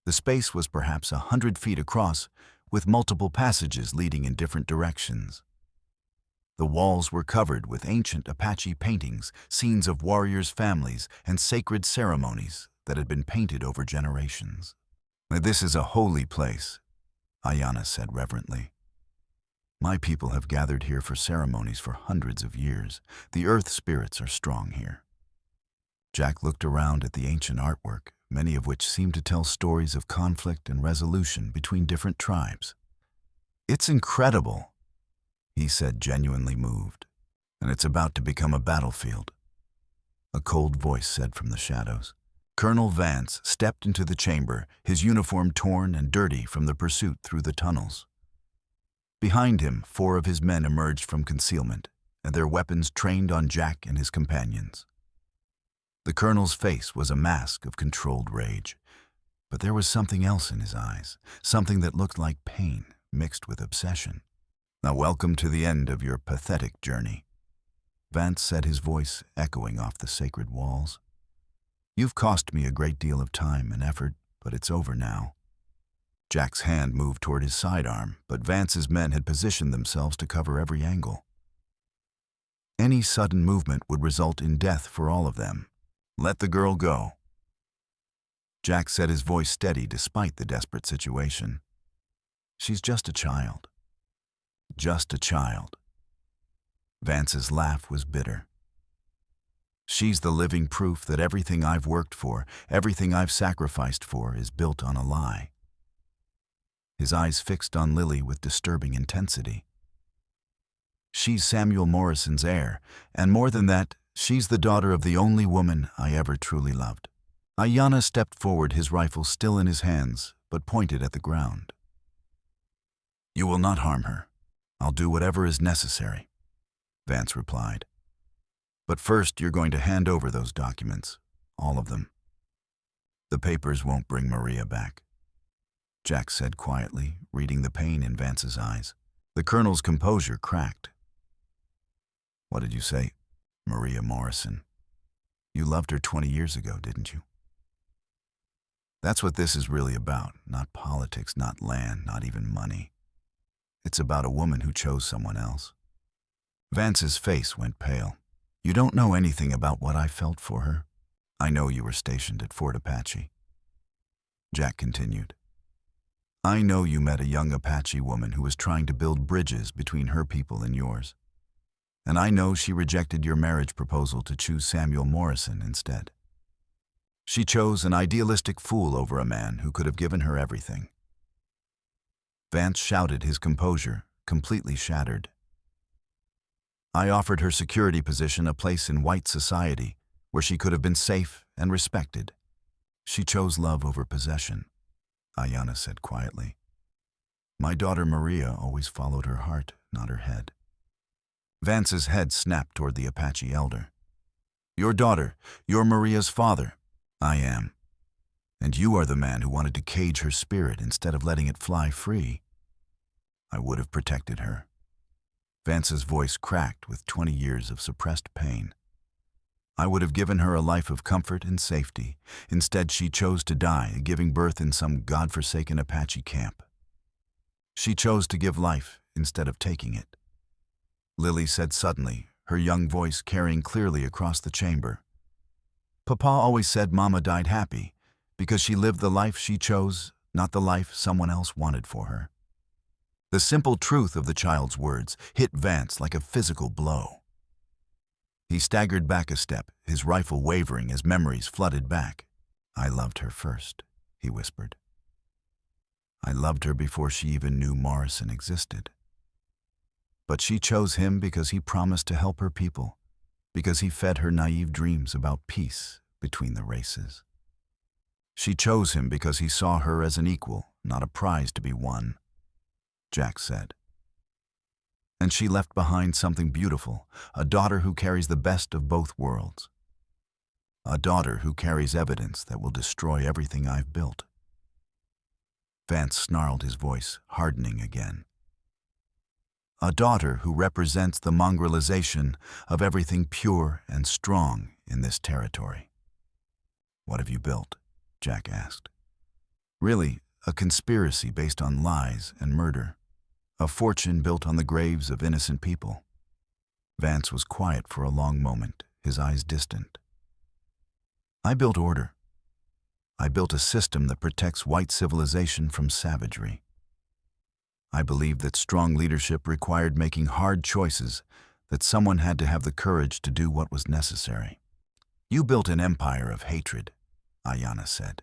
The space was perhaps 100 feet across, with multiple passages leading in different directions. The walls were covered with ancient Apache paintings, scenes of warriors' families, and sacred ceremonies that had been painted over generations. "This is a holy place," Ayana said reverently. "My people have gathered here for ceremonies for hundreds of years. The earth spirits are strong here." Jack looked around at the ancient artwork, many of which seemed to tell stories of conflict and resolution between different tribes. "It's incredible," he said, genuinely moved. "And it's about to become a battlefield," a cold voice said from the shadows. Colonel Vance stepped into the chamber, his uniform torn and dirty from the pursuit through the tunnels. Behind him, 4 of his men emerged from concealment, and their weapons trained on Jack and his companions. The colonel's face was a mask of controlled rage, but there was something else in his eyes, something that looked like pain mixed with obsession. "Now welcome to the end of your pathetic journey," Vance said, his voice echoing off the sacred walls. "You've cost me a great deal of time and effort, but it's over now." Jack's hand moved toward his sidearm, but Vance's men had positioned themselves to cover every angle. Any sudden movement would result in death for all of them. "Let the girl go." Jack said, his voice steady despite the desperate situation. "She's just a child. Just a child." Vance's laugh was bitter. She's the living proof that everything I've worked for, everything I've sacrificed for, is built on a lie. His eyes fixed on Lily with disturbing intensity. She's Samuel Morrison's heir, and more than that, she's the daughter of the only woman I ever truly loved. Ayana stepped forward, his rifle still in his hands, but pointed at the ground. You will not harm her. I'll do whatever is necessary, Vance replied. But first, you're going to hand over those documents, all of them. The papers won't bring Maria back, Jack said quietly, reading the pain in Vance's eyes. The colonel's composure cracked. What did you say? Maria Morrison. You loved her 20 years ago, didn't you? That's what this is really about. Not politics, not land, not even money. It's about a woman who chose someone else. Vance's face went pale. You don't know anything about what I felt for her. I know you were stationed at Fort Apache. Jack continued. I know you met a young Apache woman who was trying to build bridges between her people and yours. And I know she rejected your marriage proposal to choose Samuel Morrison instead. She chose an idealistic fool over a man who could have given her everything. Vance shouted, his composure completely shattered. I offered her security position, a place in white society where she could have been safe and respected. She chose love over possession, Ayana said quietly. My daughter Maria always followed her heart, not her head. Vance's head snapped toward the Apache elder. Your daughter, you're Maria's father. I am. And you are the man who wanted to cage her spirit instead of letting it fly free. I would have protected her. Vance's voice cracked with 20 years of suppressed pain. I would have given her a life of comfort and safety. Instead, she chose to die, giving birth in some godforsaken Apache camp. She chose to give life instead of taking it. Lily said suddenly, her young voice carrying clearly across the chamber. Papa always said Mama died happy because she lived the life she chose, not the life someone else wanted for her. The simple truth of the child's words hit Vance like a physical blow. He staggered back a step, his rifle wavering as memories flooded back. I loved her first, he whispered. I loved her before she even knew Morrison existed. But she chose him because he promised to help her people, because he fed her naive dreams about peace between the races. She chose him because he saw her as an equal, not a prize to be won, Jack said. And she left behind something beautiful, a daughter who carries the best of both worlds. A daughter who carries evidence that will destroy everything I've built. Vance snarled, his voice hardening again. A daughter who represents the mongrelization of everything pure and strong in this territory. What have you built? Jack asked. Really, a conspiracy based on lies and murder. A fortune built on the graves of innocent people. Vance was quiet for a long moment, his eyes distant. I built order. I built a system that protects white civilization from savagery. I believed that strong leadership required making hard choices, that someone had to have the courage to do what was necessary. You built an empire of hatred, Ayana said.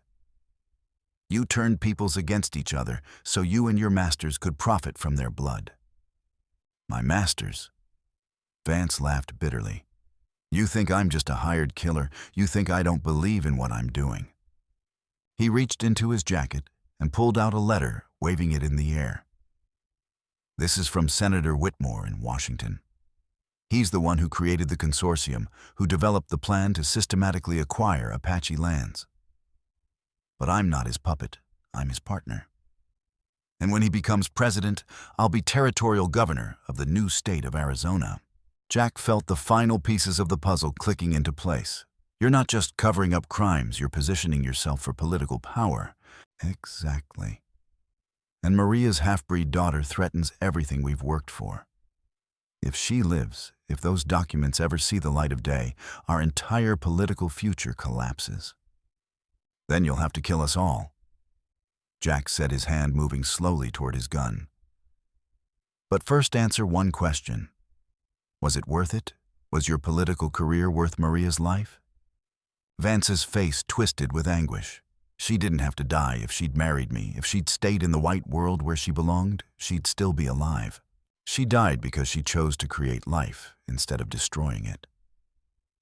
You turned peoples against each other so you and your masters could profit from their blood. My masters? Vance laughed bitterly. You think I'm just a hired killer. You think I don't believe in what I'm doing. He reached into his jacket and pulled out a letter, waving it in the air. This is from Senator Whitmore in Washington. He's the one who created the consortium, who developed the plan to systematically acquire Apache lands. But I'm not his puppet, I'm his partner. And when he becomes president, I'll be territorial governor of the new state of Arizona. Jack felt the final pieces of the puzzle clicking into place. You're not just covering up crimes, you're positioning yourself for political power. Exactly. And Maria's half-breed daughter threatens everything we've worked for. If she lives, if those documents ever see the light of day, our entire political future collapses. Then you'll have to kill us all. Jack said, his hand moving slowly toward his gun. But first answer one question. Was it worth it? Was your political career worth Maria's life? Vance's face twisted with anguish. She didn't have to die if she'd married me. If she'd stayed in the white world where she belonged, she'd still be alive. She died because she chose to create life instead of destroying it.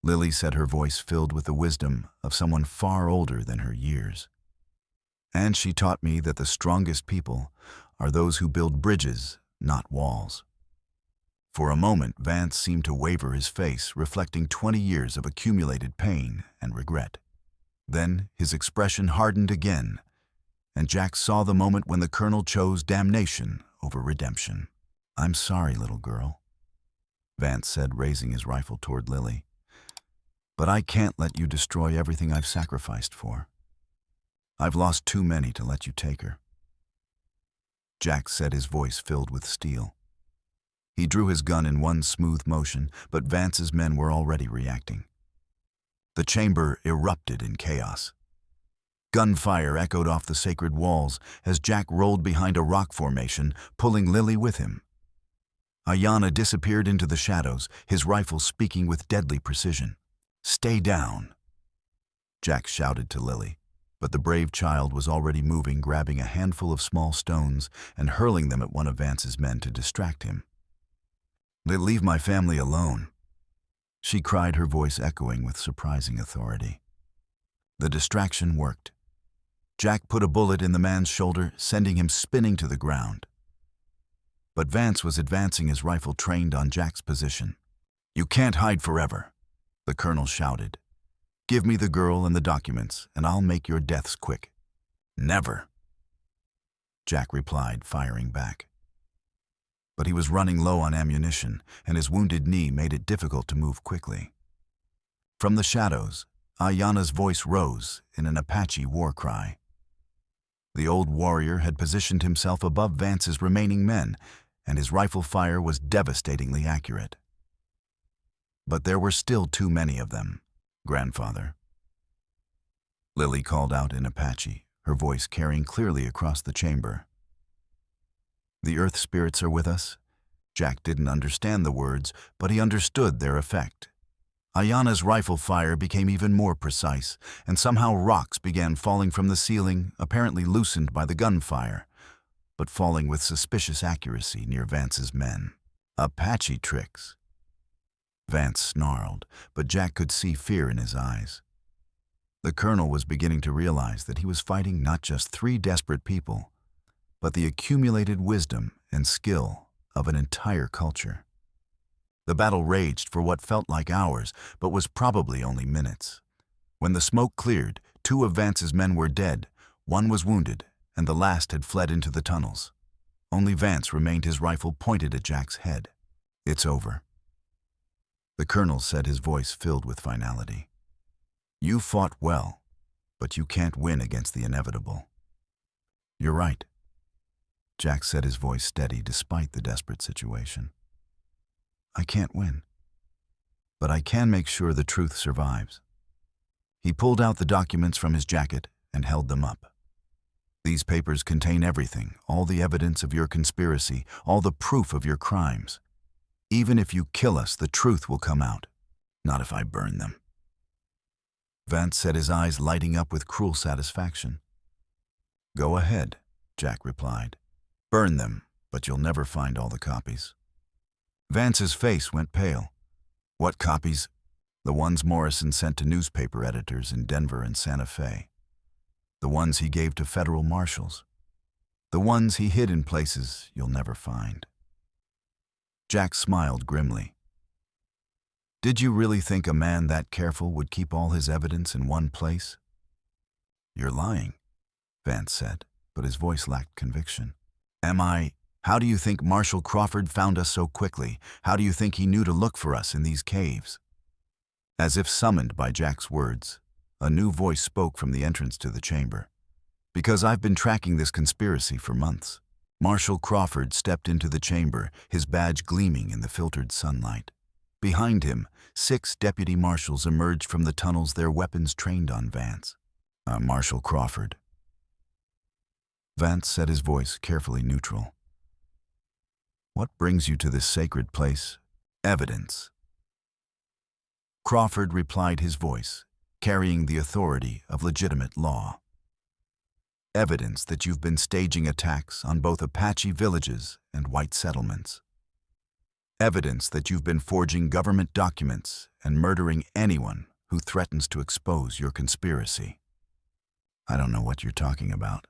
Lily said, her voice filled with the wisdom of someone far older than her years. And she taught me that the strongest people are those who build bridges, not walls. For a moment, Vance seemed to waver, his face reflecting 20 years of accumulated pain and regret. Then his expression hardened again, and Jack saw the moment when the colonel chose damnation over redemption. "I'm sorry, little girl," Vance said, raising his rifle toward Lily. "But I can't let you destroy everything I've sacrificed for. I've lost too many to let you take her." Jack said, his voice filled with steel. He drew his gun in one smooth motion, but Vance's men were already reacting. The chamber erupted in chaos. Gunfire echoed off the sacred walls as Jack rolled behind a rock formation, pulling Lily with him. Ayana disappeared into the shadows, his rifle speaking with deadly precision. "Stay down," Jack shouted to Lily, but the brave child was already moving, grabbing a handful of small stones and hurling them at one of Vance's men to distract him. "Leave my family alone," she cried, her voice echoing with surprising authority. The distraction worked. Jack put a bullet in the man's shoulder, sending him spinning to the ground. But Vance was advancing, his rifle trained on Jack's position. "You can't hide forever," the colonel shouted. "Give me the girl and the documents, and I'll make your deaths quick." "Never," Jack replied, firing back. But he was running low on ammunition, and his wounded knee made it difficult to move quickly. From the shadows, Ayana's voice rose in an Apache war cry. The old warrior had positioned himself above Vance's remaining men, and his rifle fire was devastatingly accurate. But there were still too many of them, grandfather. Lily called out in Apache, her voice carrying clearly across the chamber. "The earth spirits are with us." Jack didn't understand the words, but he understood their effect. Ayana's rifle fire became even more precise, and somehow rocks began falling from the ceiling, apparently loosened by the gunfire, but falling with suspicious accuracy near Vance's men. "Apache tricks," Vance snarled, but Jack could see fear in his eyes. The colonel was beginning to realize that he was fighting not just 3 desperate people, but the accumulated wisdom and skill of an entire culture. The battle raged for what felt like hours, but was probably only minutes. When the smoke cleared, 2 of Vance's men were dead, 1 was wounded, and the last had fled into the tunnels. Only Vance remained, his rifle pointed at Jack's head. "It's over," the colonel said, his voice filled with finality. "You fought well, but you can't win against the inevitable." "You're right," Jack said, his voice steady despite the desperate situation. "I can't win, but I can make sure the truth survives." He pulled out the documents from his jacket and held them up. "These papers contain everything, all the evidence of your conspiracy, all the proof of your crimes. Even if you kill us, the truth will come out. Not if I burn them." Vance said, his eyes lighting up with cruel satisfaction. "Go ahead," Jack replied. "Burn them, but you'll never find all the copies." Vance's face went pale. "What copies?" "The ones Morrison sent to newspaper editors in Denver and Santa Fe. The ones he gave to federal marshals. The ones he hid in places you'll never find." Jack smiled grimly. "Did you really think a man that careful would keep all his evidence in one place?" "You're lying," Vance said, but his voice lacked conviction. "Am I? How do you think Marshal Crawford found us so quickly? How do you think he knew to look for us in these caves?" As if summoned by Jack's words, a new voice spoke from the entrance to the chamber. "Because I've been tracking this conspiracy for months." Marshal Crawford stepped into the chamber, his badge gleaming in the filtered sunlight. Behind him, 6 deputy marshals emerged from the tunnels, their weapons trained on Vance. "Marshal Crawford," Vance said, his voice carefully neutral. "What brings you to this sacred place?" "Evidence," Crawford replied, his voice carrying the authority of legitimate law. Evidence that you've been staging attacks on both Apache villages and white settlements. Evidence that you've been forging government documents and murdering anyone who threatens to expose your conspiracy. I don't know what you're talking about,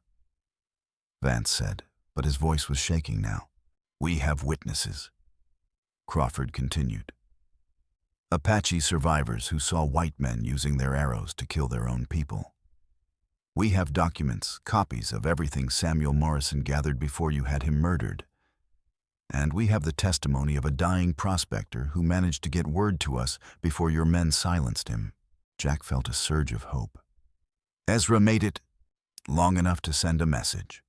Vance said, but his voice was shaking now. We have witnesses, Crawford continued. Apache survivors who saw white men using their arrows to kill their own people. We have documents, copies of everything Samuel Morrison gathered before you had him murdered. And we have the testimony of a dying prospector who managed to get word to us before your men silenced him. Jack felt a surge of hope. Ezra made it long enough to send a message,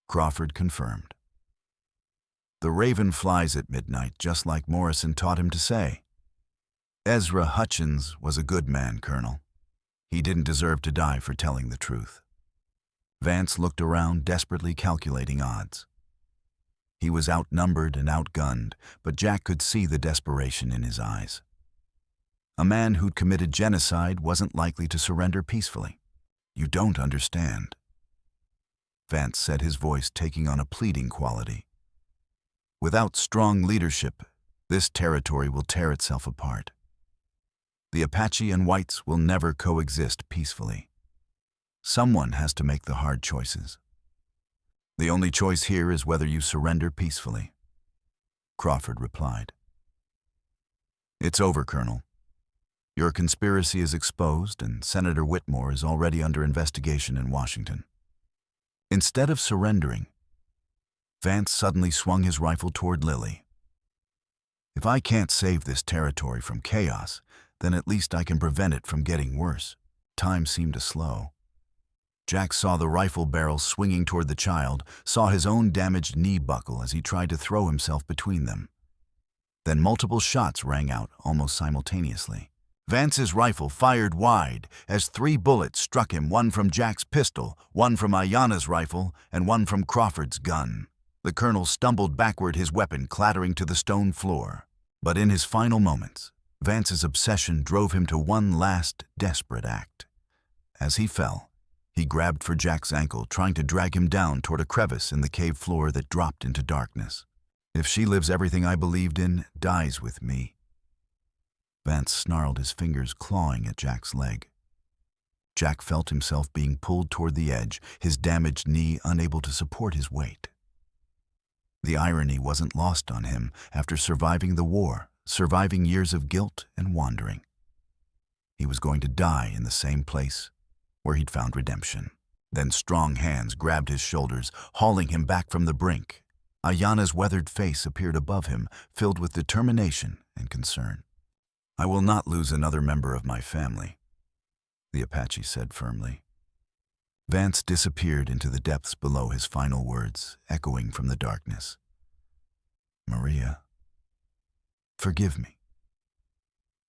Crawford confirmed. The raven flies at midnight, just like Morrison taught him to say. Ezra Hutchins was a good man, Colonel. He didn't deserve to die for telling the truth. Vance looked around, desperately calculating odds. He was outnumbered and outgunned, but Jack could see the desperation in his eyes. A man who'd committed genocide wasn't likely to surrender peacefully. You don't understand, Vance said, his voice taking on a pleading quality. Without strong leadership, this territory will tear itself apart. The Apache and whites will never coexist peacefully. Someone has to make the hard choices. The only choice here is whether you surrender peacefully, Crawford replied. It's over, Colonel. Your conspiracy is exposed, and Senator Whitmore is already under investigation in Washington. Instead of surrendering, Vance suddenly swung his rifle toward Lily. If I can't save this territory from chaos, then at least I can prevent it from getting worse. Time seemed to slow. Jack saw the rifle barrel swinging toward the child, saw his own damaged knee buckle as he tried to throw himself between them. Then multiple shots rang out almost simultaneously. Vance's rifle fired wide as 3 bullets struck him, one from Jack's pistol, one from Ayana's rifle, and one from Crawford's gun. The colonel stumbled backward, his weapon clattering to the stone floor. But in his final moments, Vance's obsession drove him to one last, desperate act. As he fell, he grabbed for Jack's ankle, trying to drag him down toward a crevice in the cave floor that dropped into darkness. If she lives, everything I believed in dies with me. Vance snarled, his fingers clawing at Jack's leg. Jack felt himself being pulled toward the edge, his damaged knee unable to support his weight. The irony wasn't lost on him. After surviving the war, surviving years of guilt and wandering, he was going to die in the same place where he'd found redemption. Then strong hands grabbed his shoulders, hauling him back from the brink. Ayana's weathered face appeared above him, filled with determination and concern. I will not lose another member of my family, the Apache said firmly. Vance disappeared into the depths below, his final words echoing from the darkness. Maria, forgive me.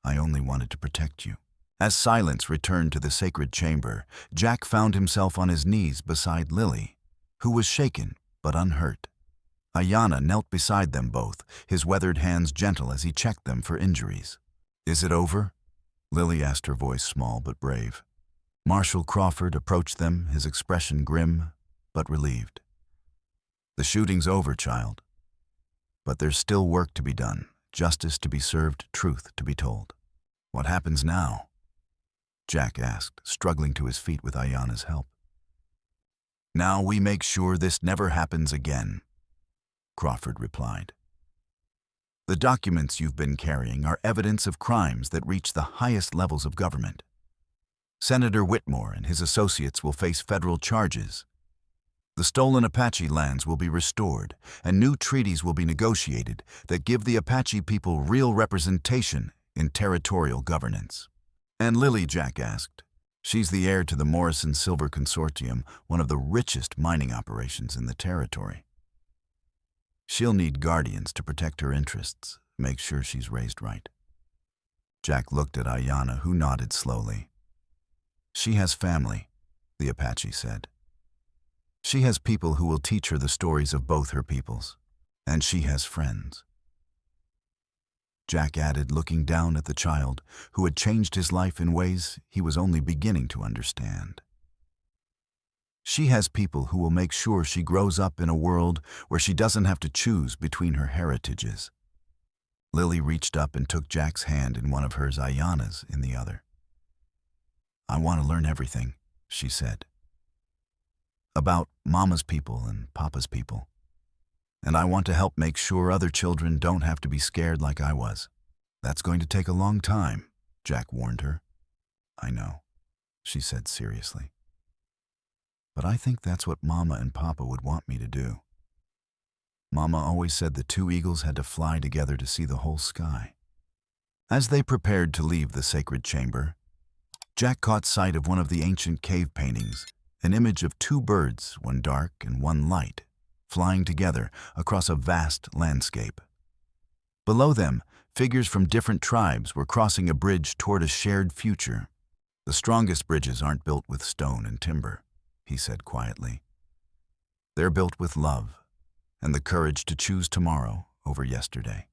I only wanted to protect you. As silence returned to the sacred chamber, Jack found himself on his knees beside Lily, who was shaken but unhurt. Ayana knelt beside them both, his weathered hands gentle as he checked them for injuries. Is it over? Lily asked, her voice small but brave. Marshal Crawford approached them, his expression grim but relieved. The shooting's over, child. But there's still work to be done, justice to be served, truth to be told. What happens now? Jack asked, struggling to his feet with Ayana's help. Now we make sure this never happens again, Crawford replied. The documents you've been carrying are evidence of crimes that reach the highest levels of government. Senator Whitmore and his associates will face federal charges. The stolen Apache lands will be restored, and new treaties will be negotiated that give the Apache people real representation in territorial governance. And Lily, Jack asked. She's the heir to the Morrison Silver Consortium, one of the richest mining operations in the territory. She'll need guardians to protect her interests, make sure she's raised right. Jack looked at Ayana, who nodded slowly. She has family, the Apache said. She has people who will teach her the stories of both her peoples, and she has friends. Jack added, looking down at the child, who had changed his life in ways he was only beginning to understand. She has people who will make sure she grows up in a world where she doesn't have to choose between her heritages. Lily reached up and took Jack's hand in one of hers, Ayana's in the other. I want to learn everything, she said. About Mama's people and Papa's people. And I want to help make sure other children don't have to be scared like I was. That's going to take a long time, Jack warned her. I know, she said seriously. But I think that's what Mama and Papa would want me to do. Mama always said the two eagles had to fly together to see the whole sky. As they prepared to leave the sacred chamber, Jack caught sight of one of the ancient cave paintings, an image of two birds, one dark and one light, flying together across a vast landscape. Below them, figures from different tribes were crossing a bridge toward a shared future. The strongest bridges aren't built with stone and timber, he said quietly. They're built with love and the courage to choose tomorrow over yesterday.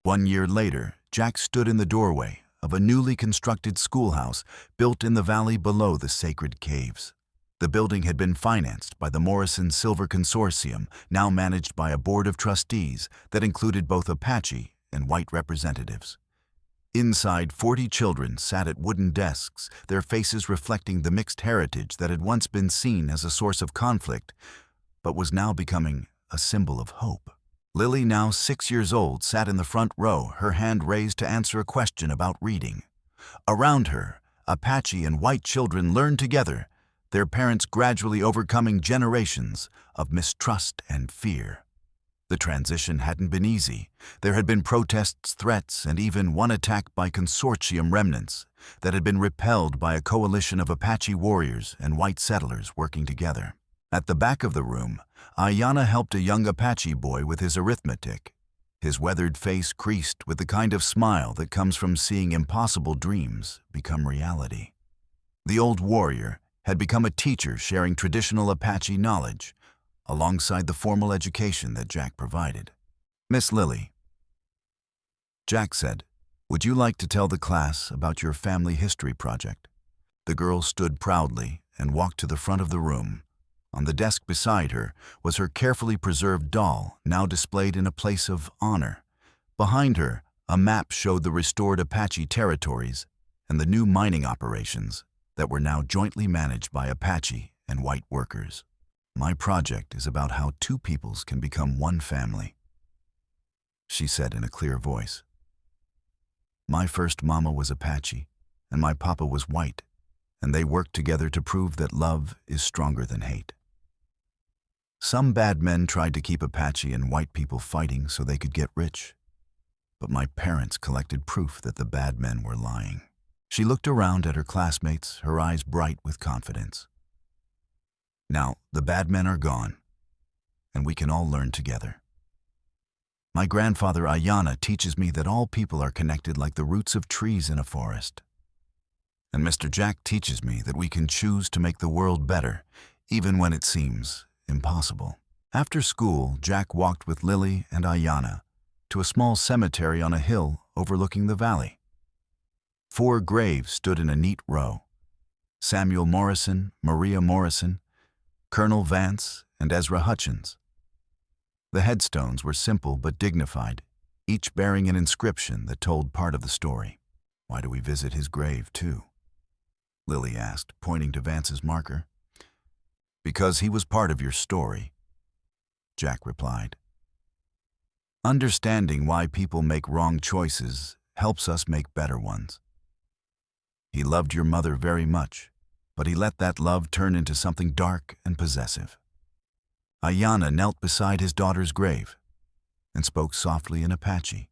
1 year later, Jack stood in the doorway of a newly constructed schoolhouse built in the valley below the sacred caves. The building had been financed by the Morrison Silver Consortium, now managed by a board of trustees that included both Apache and white representatives. Inside, 40 children sat at wooden desks, their faces reflecting the mixed heritage that had once been seen as a source of conflict, but was now becoming a symbol of hope. Lily, now 6 years old, sat in the front row, her hand raised to answer a question about reading. Around her, Apache and white children learned together, their parents gradually overcoming generations of mistrust and fear. The transition hadn't been easy. There had been protests, threats, and even one attack by consortium remnants that had been repelled by a coalition of Apache warriors and white settlers working together. At the back of the room, Ayana helped a young Apache boy with his arithmetic, his weathered face creased with the kind of smile that comes from seeing impossible dreams become reality. The old warrior had become a teacher sharing traditional Apache knowledge, alongside the formal education that Jack provided. Miss Lily, Jack said, would you like to tell the class about your family history project? The girl stood proudly and walked to the front of the room. On the desk beside her was her carefully preserved doll, now displayed in a place of honor. Behind her, a map showed the restored Apache territories and the new mining operations that were now jointly managed by Apache and white workers. My project is about how two peoples can become one family, she said in a clear voice. My first mama was Apache, and my papa was white, and they worked together to prove that love is stronger than hate. Some bad men tried to keep Apache and white people fighting so they could get rich, but my parents collected proof that the bad men were lying. She looked around at her classmates, her eyes bright with confidence. Now, the bad men are gone, and we can all learn together. My grandfather Ayana teaches me that all people are connected like the roots of trees in a forest. And Mr. Jack teaches me that we can choose to make the world better, even when it seems impossible. After school, Jack walked with Lily and Ayana to a small cemetery on a hill overlooking the valley. 4 graves stood in a neat row: Samuel Morrison, Maria Morrison, Colonel Vance, and Ezra Hutchins. The headstones were simple but dignified, each bearing an inscription that told part of the story. Why do we visit his grave, too? Lily asked, pointing to Vance's marker. Because he was part of your story, Jack replied. Understanding why people make wrong choices helps us make better ones. He loved your mother very much, but he let that love turn into something dark and possessive. Ayana knelt beside his daughter's grave and spoke softly in Apache,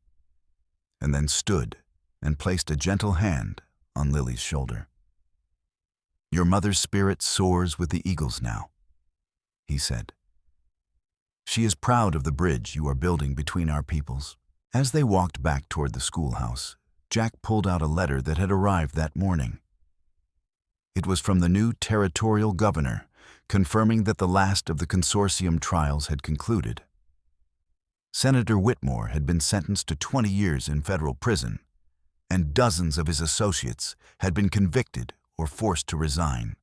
and then stood and placed a gentle hand on Lily's shoulder. Your mother's spirit soars with the eagles now, he said. She is proud of the bridge you are building between our peoples. As they walked back toward the schoolhouse, Jack pulled out a letter that had arrived that morning. It was from the new territorial governor, confirming that the last of the consortium trials had concluded. Senator Whitmore had been sentenced to 20 years in federal prison, and dozens of his associates had been convicted or forced to resign.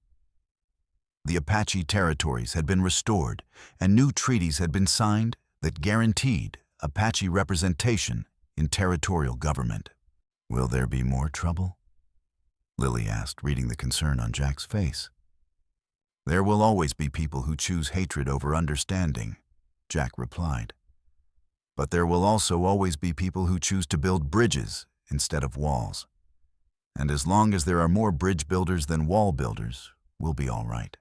The Apache territories had been restored, and new treaties had been signed that guaranteed Apache representation in territorial government. "Will there be more trouble?" Lily asked, reading the concern on Jack's face. "There will always be people who choose hatred over understanding," Jack replied. "But there will also always be people who choose to build bridges instead of walls. And as long as there are more bridge builders than wall builders, we'll be all right."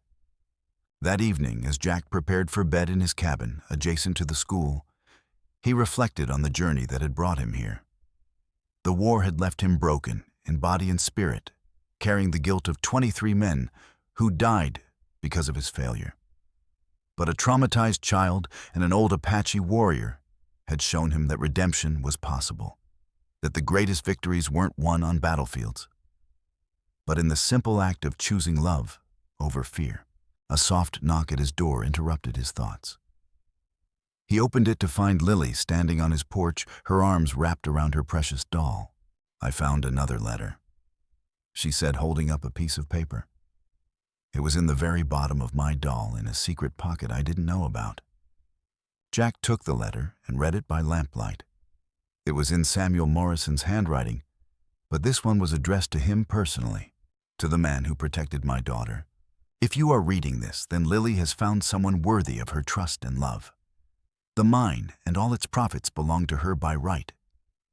That evening, as Jack prepared for bed in his cabin adjacent to the school, he reflected on the journey that had brought him here. The war had left him broken in body and spirit, carrying the guilt of 23 men who died because of his failure. But a traumatized child and an old Apache warrior had shown him that redemption was possible, that the greatest victories weren't won on battlefields, but in the simple act of choosing love over fear. A soft knock at his door interrupted his thoughts. He opened it to find Lily standing on his porch, her arms wrapped around her precious doll. "I found another letter," she said, holding up a piece of paper. "It was in the very bottom of my doll in a secret pocket I didn't know about." Jack took the letter and read it by lamplight. It was in Samuel Morrison's handwriting, but this one was addressed to him personally. "To the man who protected my daughter. If you are reading this, then Lily has found someone worthy of her trust and love. The mine and all its profits belong to her by right,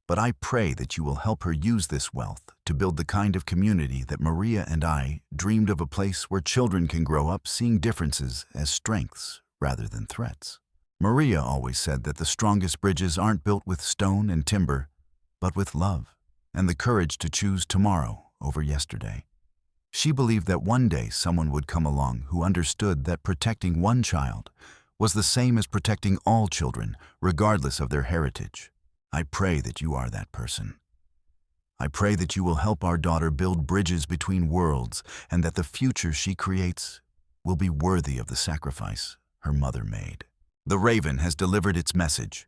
but I pray that you will help her use this wealth to build the kind of community that Maria and I dreamed of, a place where children can grow up seeing differences as strengths rather than threats. Maria always said that the strongest bridges aren't built with stone and timber, but with love and the courage to choose tomorrow over yesterday. She believed that one day someone would come along who understood that protecting one child was the same as protecting all children, regardless of their heritage. I pray that you are that person. I pray that you will help our daughter build bridges between worlds, and that the future she creates will be worthy of the sacrifice her mother made." The raven has delivered its message.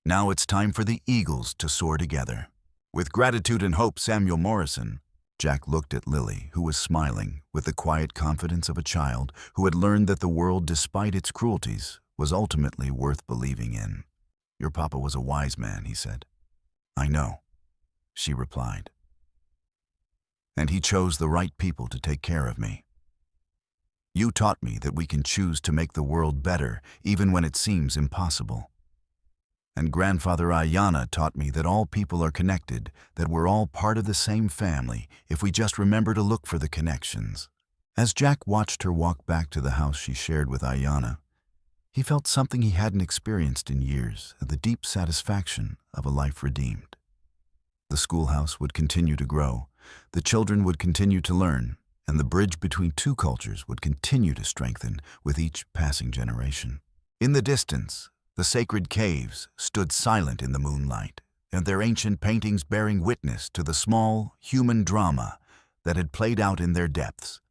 Now it's time for the eagles to soar together. With gratitude and hope, Samuel Morrison. Jack looked at Lily, who was smiling with the quiet confidence of a child who had learned that the world, despite its cruelties, was ultimately worth believing in. "Your papa was a wise man," he said. "I know," she replied. "And he chose the right people to take care of me. You taught me that we can choose to make the world better, even when it seems impossible. And Grandfather Ayana taught me that all people are connected, that we're all part of the same family if we just remember to look for the connections." As Jack watched her walk back to the house she shared with Ayana, he felt something he hadn't experienced in years, the deep satisfaction of a life redeemed. The schoolhouse would continue to grow, the children would continue to learn, and the bridge between two cultures would continue to strengthen with each passing generation. In the distance, the sacred caves stood silent in the moonlight, and their ancient paintings bearing witness to the small, human drama that had played out in their depths.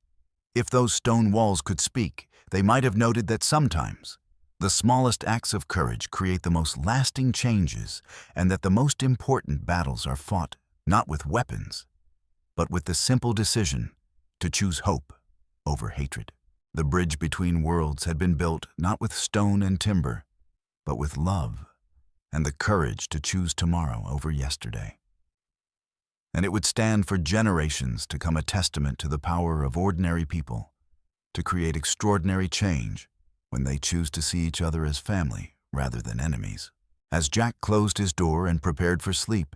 If those stone walls could speak, they might have noted that sometimes the smallest acts of courage create the most lasting changes, and that the most important battles are fought not with weapons, but with the simple decision to choose hope over hatred. The bridge between worlds had been built not with stone and timber, but with love and the courage to choose tomorrow over yesterday. And it would stand for generations to come, a testament to the power of ordinary people to create extraordinary change when they choose to see each other as family rather than enemies. As Jack closed his door and prepared for sleep,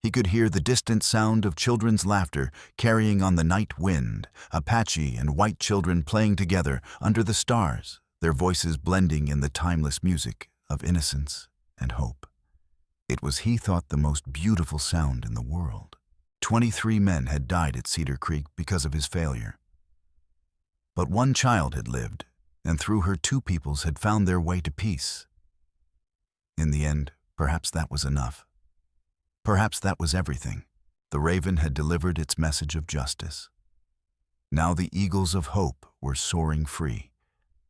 he could hear the distant sound of children's laughter carrying on the night wind, Apache and white children playing together under the stars, their voices blending in the timeless music of innocence and hope. It was, he thought, the most beautiful sound in the world. 23 men had died at Cedar Creek because of his failure. But one child had lived, and through her 2 peoples had found their way to peace. In the end, perhaps that was enough. Perhaps that was everything. The raven had delivered its message of justice. Now the eagles of hope were soaring free,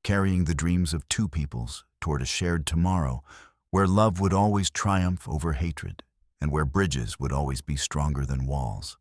carrying the dreams of 2 peoples toward a shared tomorrow where love would always triumph over hatred, and where bridges would always be stronger than walls.